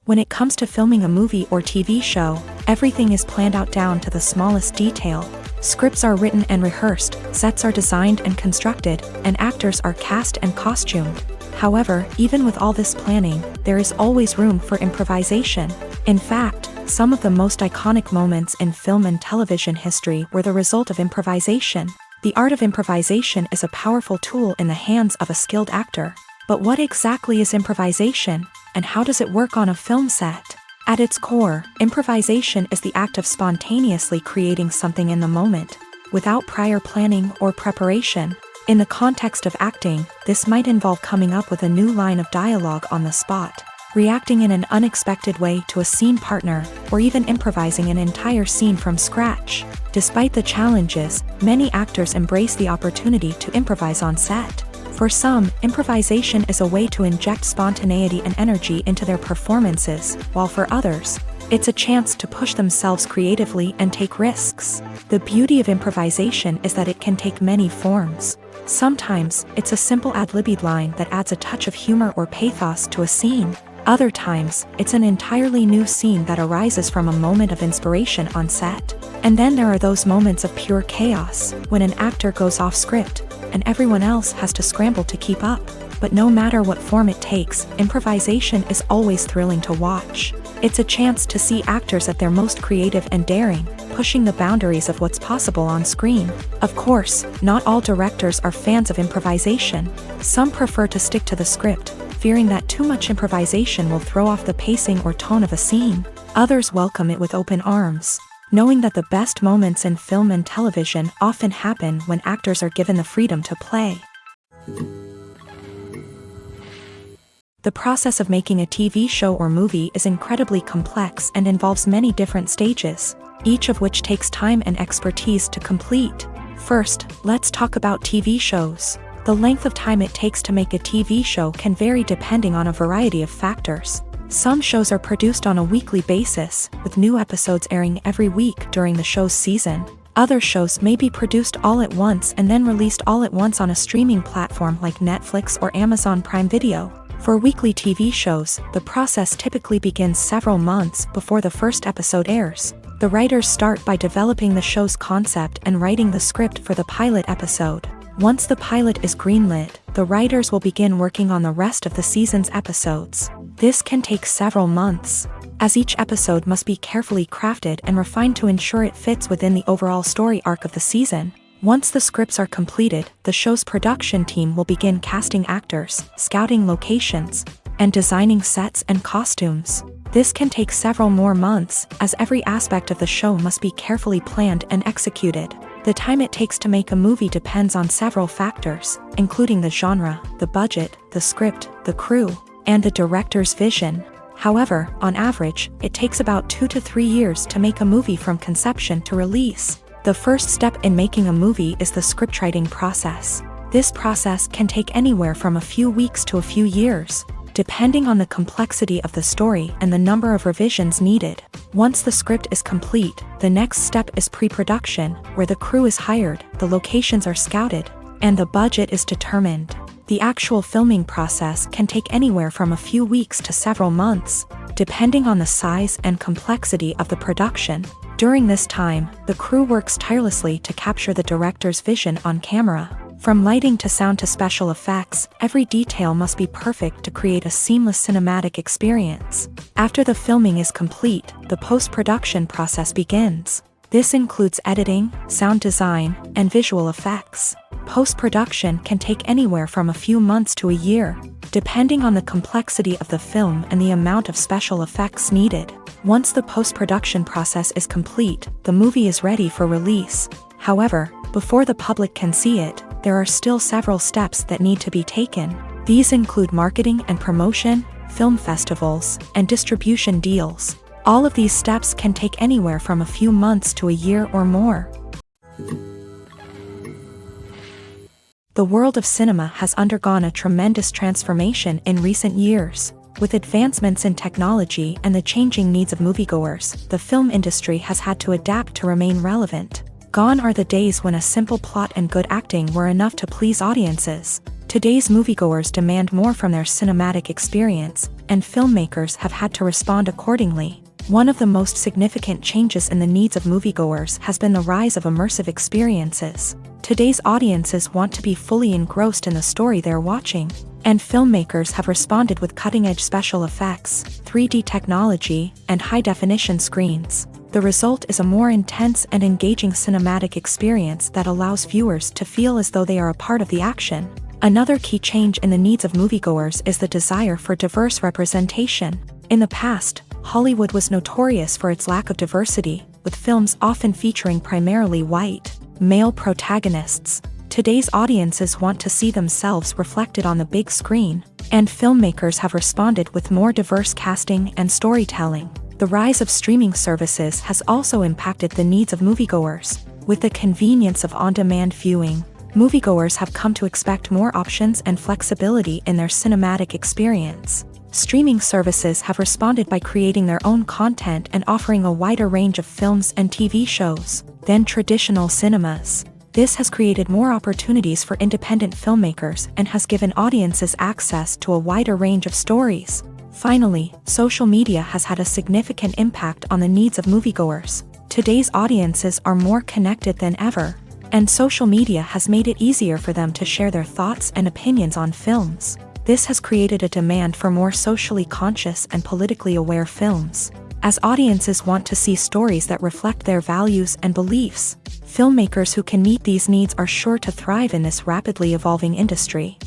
When it comes to filming a movie or TV show, everything is planned out down to the smallest detail. Scripts are written and rehearsed, sets are designed and constructed, and actors are cast and costumed. However, even with all this planning, there is always room for improvisation. In fact, some of the most iconic moments in film and television history were the result of improvisation. The art of improvisation is a powerful tool in the hands of a skilled actor. But what exactly is improvisation, and how does it work on a film set? At its core, improvisation is the act of spontaneously creating something in the moment, without prior planning or preparation. In the context of acting, this might involve coming up with a new line of dialogue on the spot, reacting in an unexpected way to a scene partner, or even improvising an entire scene from scratch. Despite the challenges, many actors embrace the opportunity to improvise on set. For some, improvisation is a way to inject spontaneity and energy into their performances, while for others, it's a chance to push themselves creatively and take risks. The beauty of improvisation is that it can take many forms. Sometimes, it's a simple ad-libbed line that adds a touch of humor or pathos to a scene. Other times, it's an entirely new scene that arises from a moment of inspiration on set. And then there are those moments of pure chaos, when an actor goes off script, and everyone else has to scramble to keep up. But no matter what form it takes, improvisation is always thrilling to watch. It's a chance to see actors at their most creative and daring, pushing the boundaries of what's possible on screen. Of course, not all directors are fans of improvisation. Some prefer to stick to the script, fearing that too much improvisation will throw off the pacing or tone of a scene. Others welcome it with open arms, knowing that the best moments in film and television often happen when actors are given the freedom to play. The process of making a TV show or movie is incredibly complex and involves many different stages, each of which takes time and expertise to complete. First, let's talk about TV shows. The length of time it takes to make a TV show can vary depending on a variety of factors. Some shows are produced on a weekly basis, with new episodes airing every week during the show's season. Other shows may be produced all at once and then released all at once on a streaming platform like Netflix or Amazon Prime Video. For weekly TV shows, the process typically begins several months before the first episode airs. The writers start by developing the show's concept and writing the script for the pilot episode. Once the pilot is greenlit, the writers will begin working on the rest of the season's episodes. This can take several months, as each episode must be carefully crafted and refined to ensure it fits within the overall story arc of the season. Once the scripts are completed, the show's production team will begin casting actors, scouting locations, and designing sets and costumes. This can take several more months, as every aspect of the show must be carefully planned and executed. The time it takes to make a movie depends on several factors, including the genre, the budget, the script, the crew, and the director's vision. However, on average, it takes about 2 to 3 years to make a movie from conception to release. The first step in making a movie is the scriptwriting process. This process can take anywhere from a few weeks to a few years, depending on the complexity of the story and the number of revisions needed. Once the script is complete, the next step is pre-production, where the crew is hired, the locations are scouted, and the budget is determined. The actual filming process can take anywhere from a few weeks to several months, depending on the size and complexity of the production. During this time, the crew works tirelessly to capture the director's vision on camera. From lighting to sound to special effects, every detail must be perfect to create a seamless cinematic experience. After the filming is complete, the post-production process begins. This includes editing, sound design, and visual effects. Post-production can take anywhere from a few months to a year, depending on the complexity of the film and the amount of special effects needed. Once the post-production process is complete, the movie is ready for release. However, before the public can see it, there are still several steps that need to be taken. These include marketing and promotion, film festivals, and distribution deals. All of these steps can take anywhere from a few months to a year or more. The world of cinema has undergone a tremendous transformation in recent years. With advancements in technology and the changing needs of moviegoers, the film industry has had to adapt to remain relevant. Gone are the days when a simple plot and good acting were enough to please audiences. Today's moviegoers demand more from their cinematic experience, and filmmakers have had to respond accordingly. One of the most significant changes in the needs of moviegoers has been the rise of immersive experiences. Today's audiences want to be fully engrossed in the story they're watching, and filmmakers have responded with cutting-edge special effects, 3D technology, and high-definition screens. The result is a more intense and engaging cinematic experience that allows viewers to feel as though they are a part of the action. Another key change in the needs of moviegoers is the desire for diverse representation. In the past, Hollywood was notorious for its lack of diversity, with films often featuring primarily white, male protagonists. Today's audiences want to see themselves reflected on the big screen, and filmmakers have responded with more diverse casting and storytelling. The rise of streaming services has also impacted the needs of moviegoers. With the convenience of on-demand viewing, moviegoers have come to expect more options and flexibility in their cinematic experience. Streaming services have responded by creating their own content and offering a wider range of films and TV shows than traditional cinemas. This has created more opportunities for independent filmmakers and has given audiences access to a wider range of stories. Finally, social media has had a significant impact on the needs of moviegoers. Today's audiences are more connected than ever, and social media has made it easier for them to share their thoughts and opinions on films. This has created a demand for more socially conscious and politically aware films. As audiences want to see stories that reflect their values and beliefs, filmmakers who can meet these needs are sure to thrive in this rapidly evolving industry.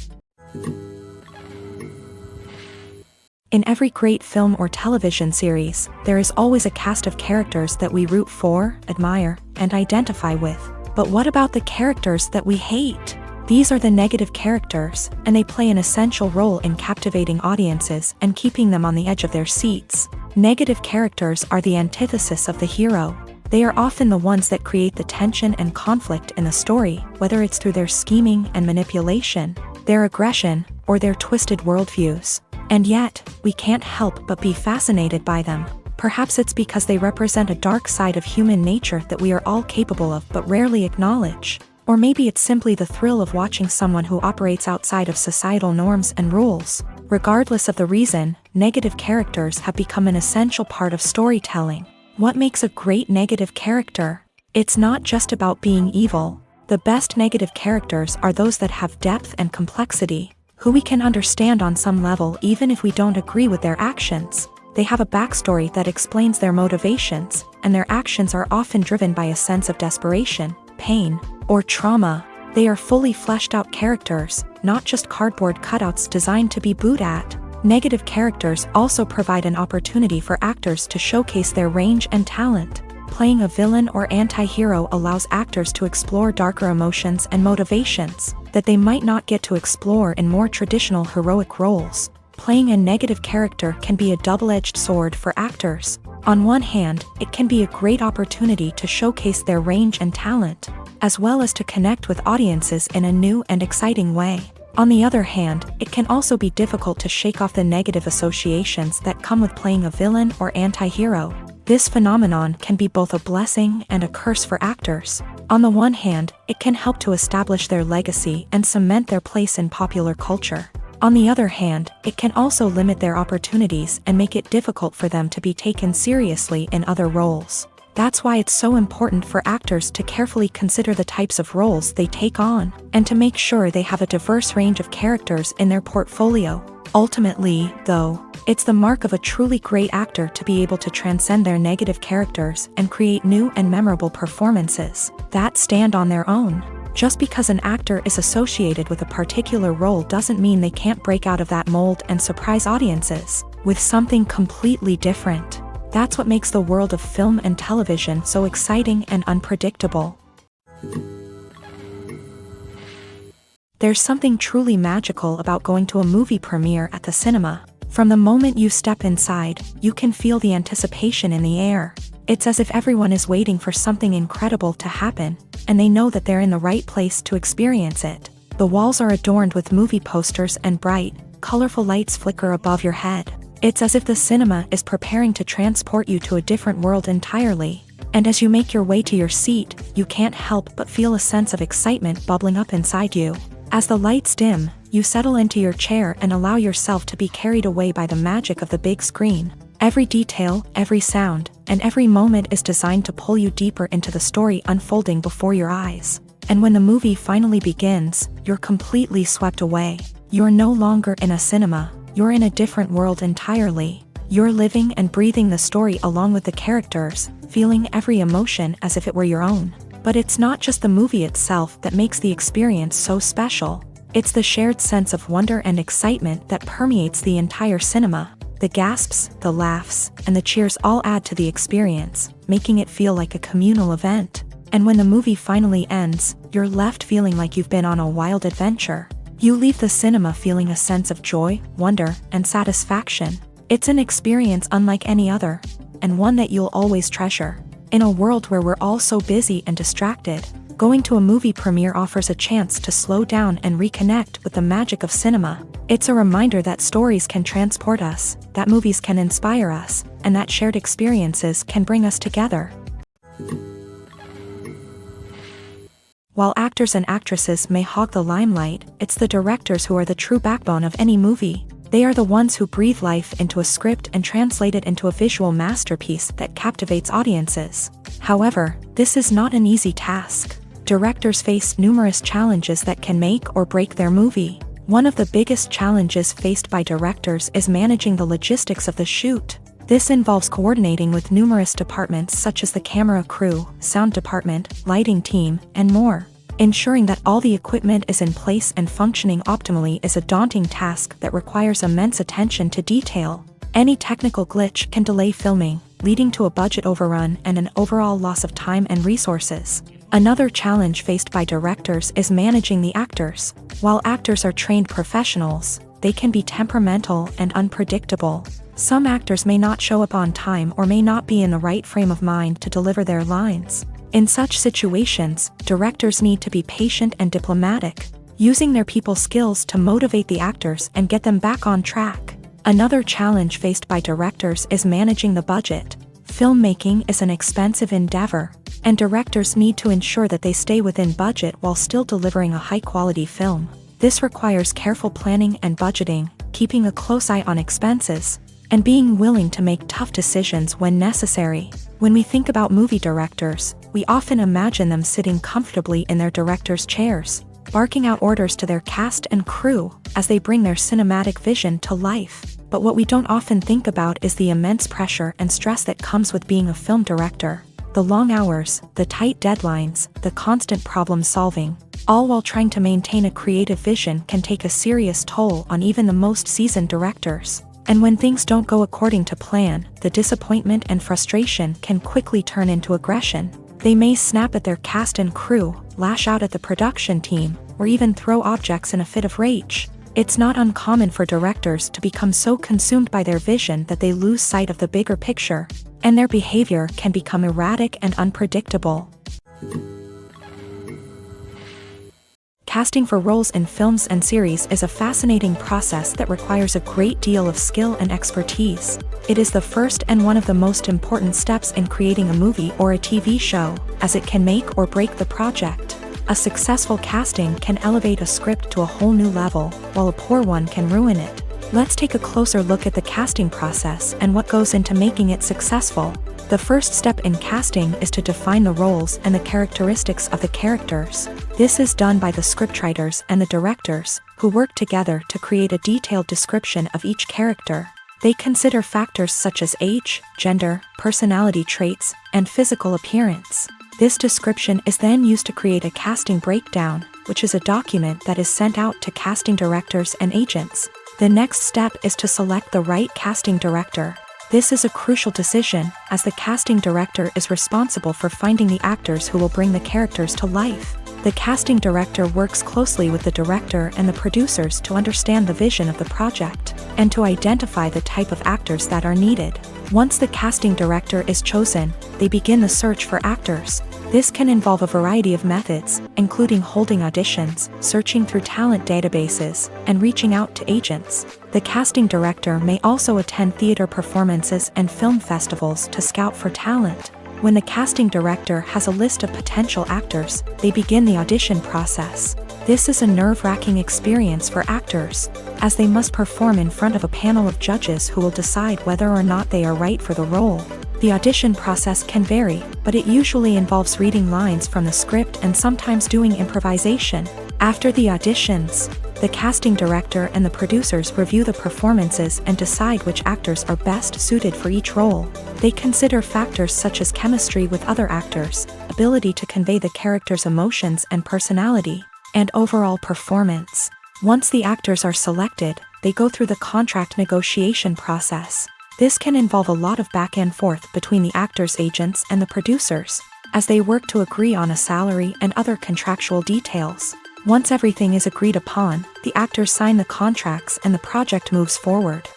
In every great film or television series, there is always a cast of characters that we root for, admire, and identify with. But what about the characters that we hate? These are the negative characters, and they play an essential role in captivating audiences and keeping them on the edge of their seats. Negative characters are the antithesis of the hero. They are often the ones that create the tension and conflict in the story, whether it's through their scheming and manipulation, their aggression, or their twisted worldviews. And yet, we can't help but be fascinated by them. Perhaps it's because they represent a dark side of human nature that we are all capable of but rarely acknowledge. Or maybe it's simply the thrill of watching someone who operates outside of societal norms and rules. Regardless of the reason, negative characters have become an essential part of storytelling. What makes a great negative character? It's not just about being evil. The best negative characters are those that have depth and complexity, who we can understand on some level even if we don't agree with their actions. They have a backstory that explains their motivations, and their actions are often driven by a sense of desperation, pain, or trauma. They are fully fleshed out characters, not just cardboard cutouts designed to be booed at. Negative characters also provide an opportunity for actors to showcase their range and talent. Playing a villain or anti-hero allows actors to explore darker emotions and motivations that they might not get to explore in more traditional heroic roles. Playing a negative character can be a double-edged sword for actors. On one hand, it can be a great opportunity to showcase their range and talent, as well as to connect with audiences in a new and exciting way. On the other hand, it can also be difficult to shake off the negative associations that come with playing a villain or anti-hero. This phenomenon can be both a blessing and a curse for actors. On the one hand, it can help to establish their legacy and cement their place in popular culture. On the other hand, it can also limit their opportunities and make it difficult for them to be taken seriously in other roles. That's why it's so important for actors to carefully consider the types of roles they take on, and to make sure they have a diverse range of characters in their portfolio. Ultimately, though, it's the mark of a truly great actor to be able to transcend their negative characters and create new and memorable performances that stand on their own. Just because an actor is associated with a particular role doesn't mean they can't break out of that mold and surprise audiences with something completely different. That's what makes the world of film and television so exciting and unpredictable. There's something truly magical about going to a movie premiere at the cinema. From the moment you step inside, you can feel the anticipation in the air. It's as if everyone is waiting for something incredible to happen, and they know that they're in the right place to experience it. The walls are adorned with movie posters and bright, colorful lights flicker above your head. It's as if the cinema is preparing to transport you to a different world entirely. And as you make your way to your seat, you can't help but feel a sense of excitement bubbling up inside you. As the lights dim, you settle into your chair and allow yourself to be carried away by the magic of the big screen. Every detail, every sound, and every moment is designed to pull you deeper into the story unfolding before your eyes. And when the movie finally begins, you're completely swept away. You're no longer in a cinema, you're in a different world entirely. You're living and breathing the story along with the characters, feeling every emotion as if it were your own. But it's not just the movie itself that makes the experience so special. It's the shared sense of wonder and excitement that permeates the entire cinema. The gasps, the laughs, and the cheers all add to the experience, making it feel like a communal event. And when the movie finally ends, you're left feeling like you've been on a wild adventure. You leave the cinema feeling a sense of joy, wonder, and satisfaction. It's an experience unlike any other, and one that you'll always treasure. In a world where we're all so busy and distracted, going to a movie premiere offers a chance to slow down and reconnect with the magic of cinema. It's a reminder that stories can transport us, that movies can inspire us, and that shared experiences can bring us together. While actors and actresses may hog the limelight, it's the directors who are the true backbone of any movie. They are the ones who breathe life into a script and translate it into a visual masterpiece that captivates audiences. However, this is not an easy task. Directors face numerous challenges that can make or break their movie. One of the biggest challenges faced by directors is managing the logistics of the shoot. This involves coordinating with numerous departments such as the camera crew, sound department, lighting team, and more. Ensuring that all the equipment is in place and functioning optimally is a daunting task that requires immense attention to detail. Any technical glitch can delay filming, leading to a budget overrun and an overall loss of time and resources. Another challenge faced by directors is managing the actors. While actors are trained professionals, they can be temperamental and unpredictable. Some actors may not show up on time or may not be in the right frame of mind to deliver their lines. In such situations, directors need to be patient and diplomatic, using their people skills to motivate the actors and get them back on track. Another challenge faced by directors is managing the budget. Filmmaking is an expensive endeavor, and directors need to ensure that they stay within budget while still delivering a high-quality film. This requires careful planning and budgeting, keeping a close eye on expenses, and being willing to make tough decisions when necessary. When we think about movie directors, we often imagine them sitting comfortably in their director's chairs, barking out orders to their cast and crew as they bring their cinematic vision to life. But what we don't often think about is the immense pressure and stress that comes with being a film director. The long hours, the tight deadlines, the constant problem solving, all while trying to maintain a creative vision can take a serious toll on even the most seasoned directors. And when things don't go according to plan, the disappointment and frustration can quickly turn into aggression. They may snap at their cast and crew, lash out at the production team, or even throw objects in a fit of rage. It's not uncommon for directors to become so consumed by their vision that they lose sight of the bigger picture, and their behavior can become erratic and unpredictable. Casting for roles in films and series is a fascinating process that requires a great deal of skill and expertise. It is the first and one of the most important steps in creating a movie or a TV show, as it can make or break the project. A successful casting can elevate a script to a whole new level, while a poor one can ruin it. Let's take a closer look at the casting process and what goes into making it successful. The first step in casting is to define the roles and the characteristics of the characters. This is done by the scriptwriters and the directors, who work together to create a detailed description of each character. They consider factors such as age, gender, personality traits, and physical appearance. This description is then used to create a casting breakdown, which is a document that is sent out to casting directors and agents. The next step is to select the right casting director. This is a crucial decision, as the casting director is responsible for finding the actors who will bring the characters to life. The casting director works closely with the director and the producers to understand the vision of the project, and to identify the type of actors that are needed. Once the casting director is chosen, they begin the search for actors. This can involve a variety of methods, including holding auditions, searching through talent databases, and reaching out to agents. The casting director may also attend theater performances and film festivals to scout for talent. When the casting director has a list of potential actors, they begin the audition process. This is a nerve-wracking experience for actors, as they must perform in front of a panel of judges who will decide whether or not they are right for the role. The audition process can vary, but it usually involves reading lines from the script and sometimes doing improvisation. After the auditions, the casting director and the producers review the performances and decide which actors are best suited for each role. They consider factors such as chemistry with other actors, ability to convey the character's emotions and personality, and overall performance. Once the actors are selected, they go through the contract negotiation process. This can involve a lot of back and forth between the actors' agents and the producers, as they work to agree on a salary and other contractual details. Once everything is agreed upon, the actors sign the contracts and the project moves forward.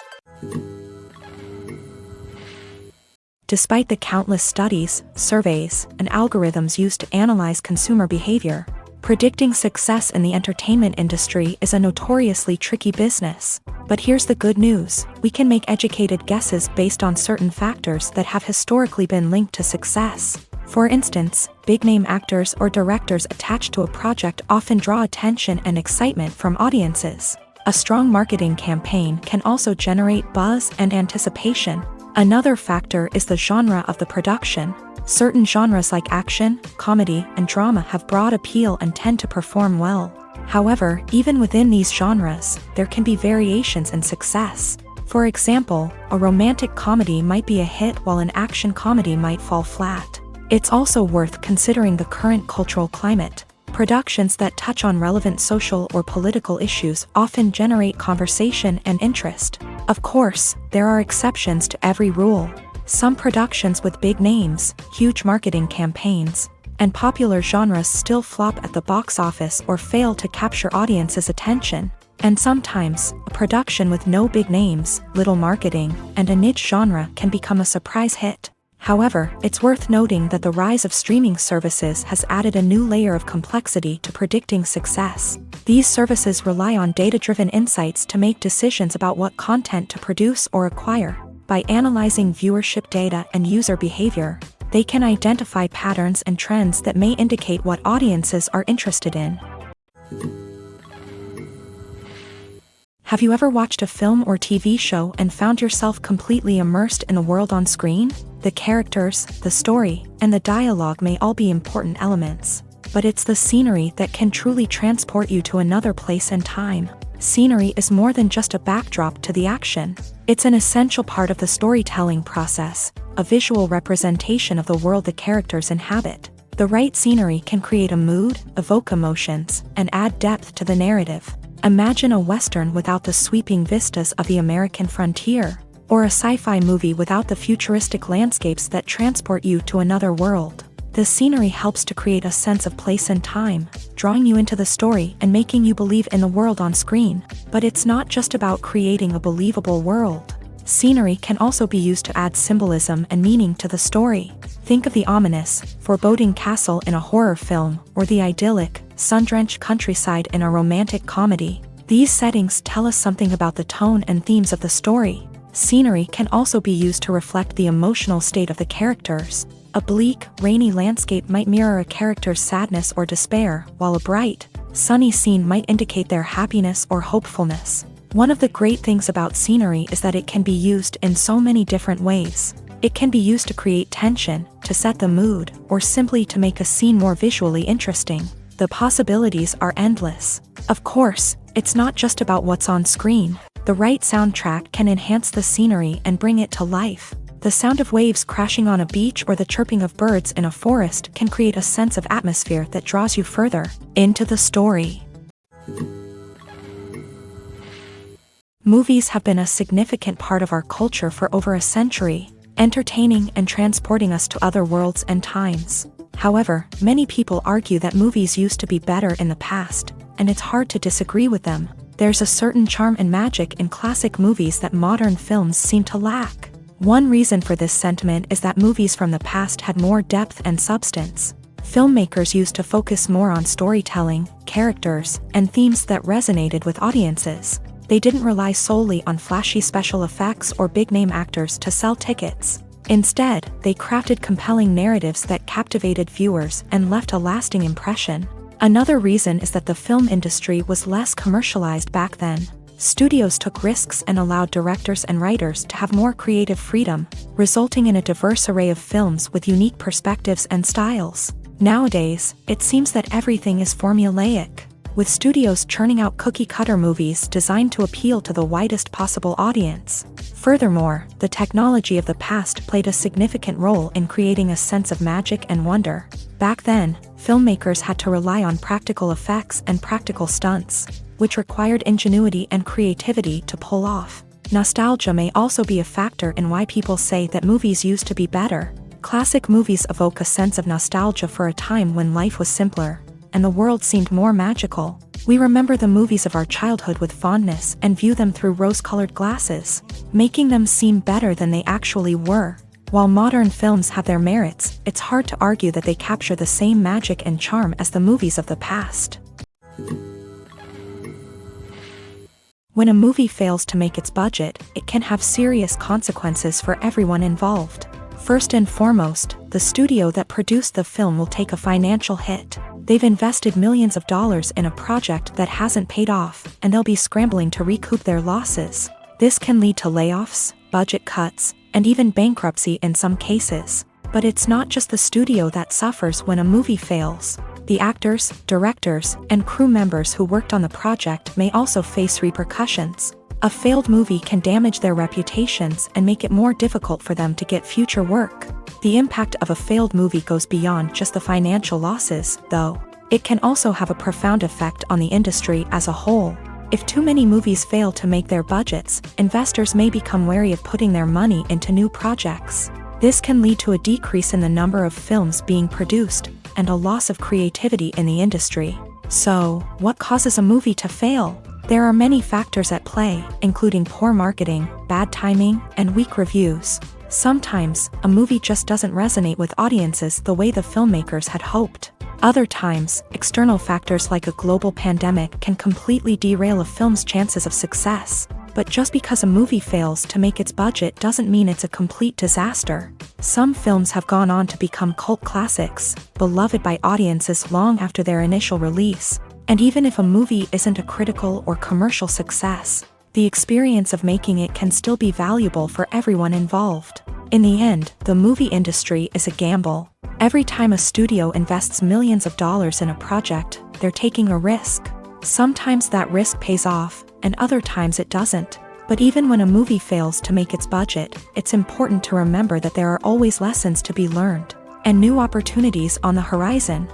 Despite the countless studies, surveys, and algorithms used to analyze consumer behavior, predicting success in the entertainment industry is a notoriously tricky business. But here's the good news: we can make educated guesses based on certain factors that have historically been linked to success. For instance, big-name actors or directors attached to a project often draw attention and excitement from audiences. A strong marketing campaign can also generate buzz and anticipation. Another factor is the genre of the production. Certain genres like action, comedy, and drama have broad appeal and tend to perform well. However, even within these genres, there can be variations in success. For example, a romantic comedy might be a hit while an action comedy might fall flat. It's also worth considering the current cultural climate. Productions that touch on relevant social or political issues often generate conversation and interest. Of course, there are exceptions to every rule. Some productions with big names, huge marketing campaigns, and popular genres still flop at the box office or fail to capture audiences' attention. And sometimes, a production with no big names, little marketing, and a niche genre can become a surprise hit. However, it's worth noting that the rise of streaming services has added a new layer of complexity to predicting success. These services rely on data-driven insights to make decisions about what content to produce or acquire. By analyzing viewership data and user behavior, they can identify patterns and trends that may indicate what audiences are interested in. Have you ever watched a film or TV show and found yourself completely immersed in the world on screen? The characters, the story, and the dialogue may all be important elements, but it's the scenery that can truly transport you to another place and time. Scenery is more than just a backdrop to the action. It's an essential part of the storytelling process, a visual representation of the world the characters inhabit. The right scenery can create a mood, evoke emotions, and add depth to the narrative. Imagine a Western without the sweeping vistas of the American frontier, or a sci-fi movie without the futuristic landscapes that transport you to another world. The scenery helps to create a sense of place and time, drawing you into the story and making you believe in the world on screen. But it's not just about creating a believable world. Scenery can also be used to add symbolism and meaning to the story. Think of the ominous, foreboding castle in a horror film, or the idyllic, sun-drenched countryside in a romantic comedy. These settings tell us something about the tone and themes of the story. Scenery can also be used to reflect the emotional state of the characters. A bleak, rainy landscape might mirror a character's sadness or despair, while a bright, sunny scene might indicate their happiness or hopefulness. One of the great things about scenery is that it can be used in so many different ways. It can be used to create tension, to set the mood, or simply to make a scene more visually interesting. The possibilities are endless. Of course, it's not just about what's on screen. The right soundtrack can enhance the scenery and bring it to life. The sound of waves crashing on a beach or the chirping of birds in a forest can create a sense of atmosphere that draws you further into the story. Movies have been a significant part of our culture for over a century, entertaining and transporting us to other worlds and times. However, many people argue that movies used to be better in the past, and it's hard to disagree with them. There's a certain charm and magic in classic movies that modern films seem to lack. One reason for this sentiment is that movies from the past had more depth and substance. Filmmakers used to focus more on storytelling, characters, and themes that resonated with audiences. They didn't rely solely on flashy special effects or big-name actors to sell tickets. Instead, they crafted compelling narratives that captivated viewers and left a lasting impression. Another reason is that the film industry was less commercialized back then. Studios took risks and allowed directors and writers to have more creative freedom, resulting in a diverse array of films with unique perspectives and styles. Nowadays, it seems that everything is formulaic, with studios churning out cookie-cutter movies designed to appeal to the widest possible audience. Furthermore, the technology of the past played a significant role in creating a sense of magic and wonder. Back then, filmmakers had to rely on practical effects and practical stunts, which required ingenuity and creativity to pull off. Nostalgia may also be a factor in why people say that movies used to be better. Classic movies evoke a sense of nostalgia for a time when life was simpler, and the world seemed more magical. We remember the movies of our childhood with fondness and view them through rose-colored glasses, making them seem better than they actually were. While modern films have their merits, it's hard to argue that they capture the same magic and charm as the movies of the past. When a movie fails to make its budget, it can have serious consequences for everyone involved. First and foremost, the studio that produced the film will take a financial hit. They've invested millions of dollars in a project that hasn't paid off, and they'll be scrambling to recoup their losses. This can lead to layoffs, budget cuts, and even bankruptcy in some cases. But it's not just the studio that suffers when a movie fails. The actors, directors, and crew members who worked on the project may also face repercussions. A failed movie can damage their reputations and make it more difficult for them to get future work. The impact of a failed movie goes beyond just the financial losses, though. It can also have a profound effect on the industry as a whole. If too many movies fail to make their budgets, investors may become wary of putting their money into new projects. This can lead to a decrease in the number of films being produced, and a loss of creativity in the industry. So, what causes a movie to fail? There are many factors at play, including poor marketing, bad timing, and weak reviews. Sometimes, a movie just doesn't resonate with audiences the way the filmmakers had hoped. Other times, external factors like a global pandemic can completely derail a film's chances of success. But just because a movie fails to make its budget doesn't mean it's a complete disaster. Some films have gone on to become cult classics, beloved by audiences long after their initial release. And even if a movie isn't a critical or commercial success, the experience of making it can still be valuable for everyone involved. In the end, the movie industry is a gamble. Every time a studio invests millions of dollars in a project, they're taking a risk. Sometimes that risk pays off, and other times it doesn't. But even when a movie fails to make its budget, it's important to remember that there are always lessons to be learned, and new opportunities on the horizon.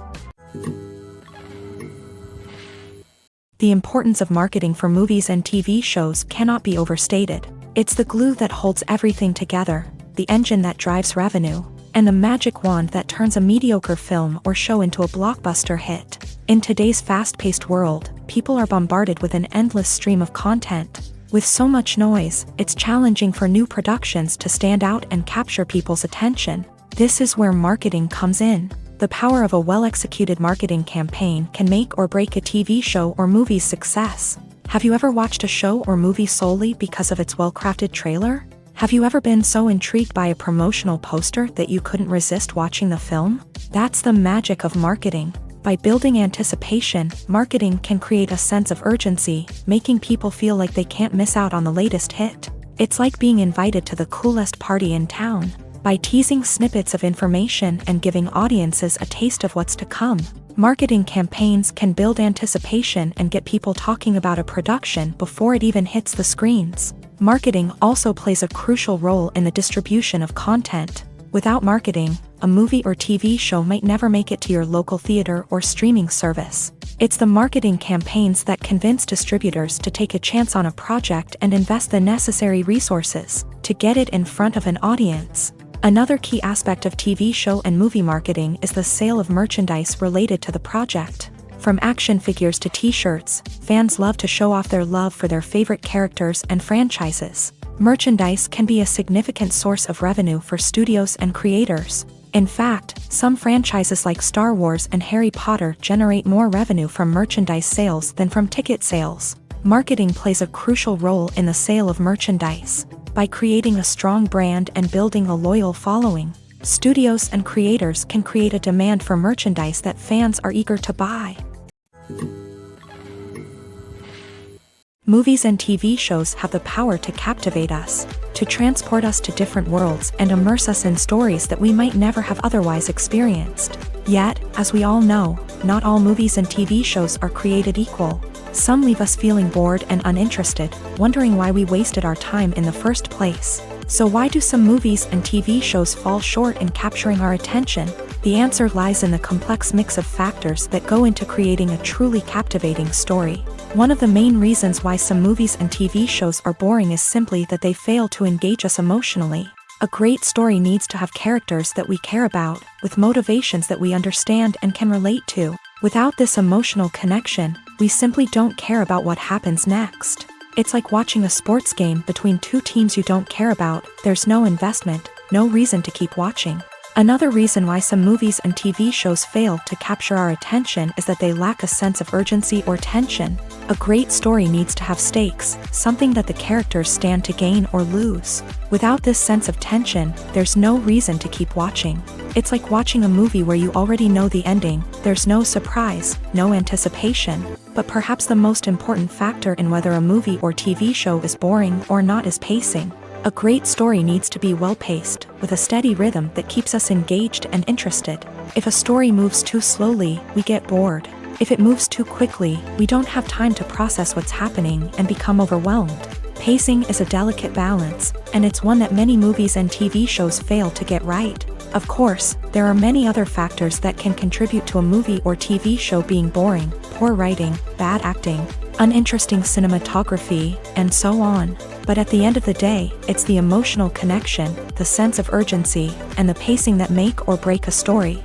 The importance of marketing for movies and TV shows cannot be overstated. It's the glue that holds everything together, the engine that drives revenue, and the magic wand that turns a mediocre film or show into a blockbuster hit. In today's fast-paced world, people are bombarded with an endless stream of content. With so much noise, it's challenging for new productions to stand out and capture people's attention. This is where marketing comes in. The power of a well-executed marketing campaign can make or break a TV show or movie's success. Have you ever watched a show or movie solely because of its well-crafted trailer? Have you ever been so intrigued by a promotional poster that you couldn't resist watching the film? That's the magic of marketing. By building anticipation, marketing can create a sense of urgency, making people feel like they can't miss out on the latest hit. It's like being invited to the coolest party in town. By teasing snippets of information and giving audiences a taste of what's to come, marketing campaigns can build anticipation and get people talking about a production before it even hits the screens. Marketing also plays a crucial role in the distribution of content. Without marketing, a movie or TV show might never make it to your local theater or streaming service. It's the marketing campaigns that convince distributors to take a chance on a project and invest the necessary resources to get it in front of an audience. Another key aspect of TV show and movie marketing is the sale of merchandise related to the project. From action figures to t-shirts, fans love to show off their love for their favorite characters and franchises. Merchandise can be a significant source of revenue for studios and creators. In fact, some franchises like Star Wars and Harry Potter generate more revenue from merchandise sales than from ticket sales. Marketing plays a crucial role in the sale of merchandise. By creating a strong brand and building a loyal following, studios and creators can create a demand for merchandise that fans are eager to buy. Movies and TV shows have the power to captivate us, to transport us to different worlds and immerse us in stories that we might never have otherwise experienced. Yet, as we all know, not all movies and TV shows are created equal. Some leave us feeling bored and uninterested, wondering why we wasted our time in the first place. So why do some movies and TV shows fall short in capturing our attention? The answer lies in the complex mix of factors that go into creating a truly captivating story. One of the main reasons why some movies and TV shows are boring is simply that they fail to engage us emotionally. A great story needs to have characters that we care about, with motivations that we understand and can relate to. Without this emotional connection, we simply don't care about what happens next. It's like watching a sports game between two teams you don't care about. There's no investment, no reason to keep watching. Another reason why some movies and TV shows fail to capture our attention is that they lack a sense of urgency or tension. A great story needs to have stakes, something that the characters stand to gain or lose. Without this sense of tension, there's no reason to keep watching. It's like watching a movie where you already know the ending. There's no surprise, no anticipation. But perhaps the most important factor in whether a movie or TV show is boring or not is pacing. A great story needs to be well-paced, with a steady rhythm that keeps us engaged and interested. If a story moves too slowly, we get bored. If it moves too quickly, we don't have time to process what's happening and become overwhelmed. Pacing is a delicate balance, and it's one that many movies and TV shows fail to get right. Of course, there are many other factors that can contribute to a movie or TV show being boring: poor writing, bad acting, uninteresting cinematography, and so on. But at the end of the day, it's the emotional connection, the sense of urgency, and the pacing that make or break a story.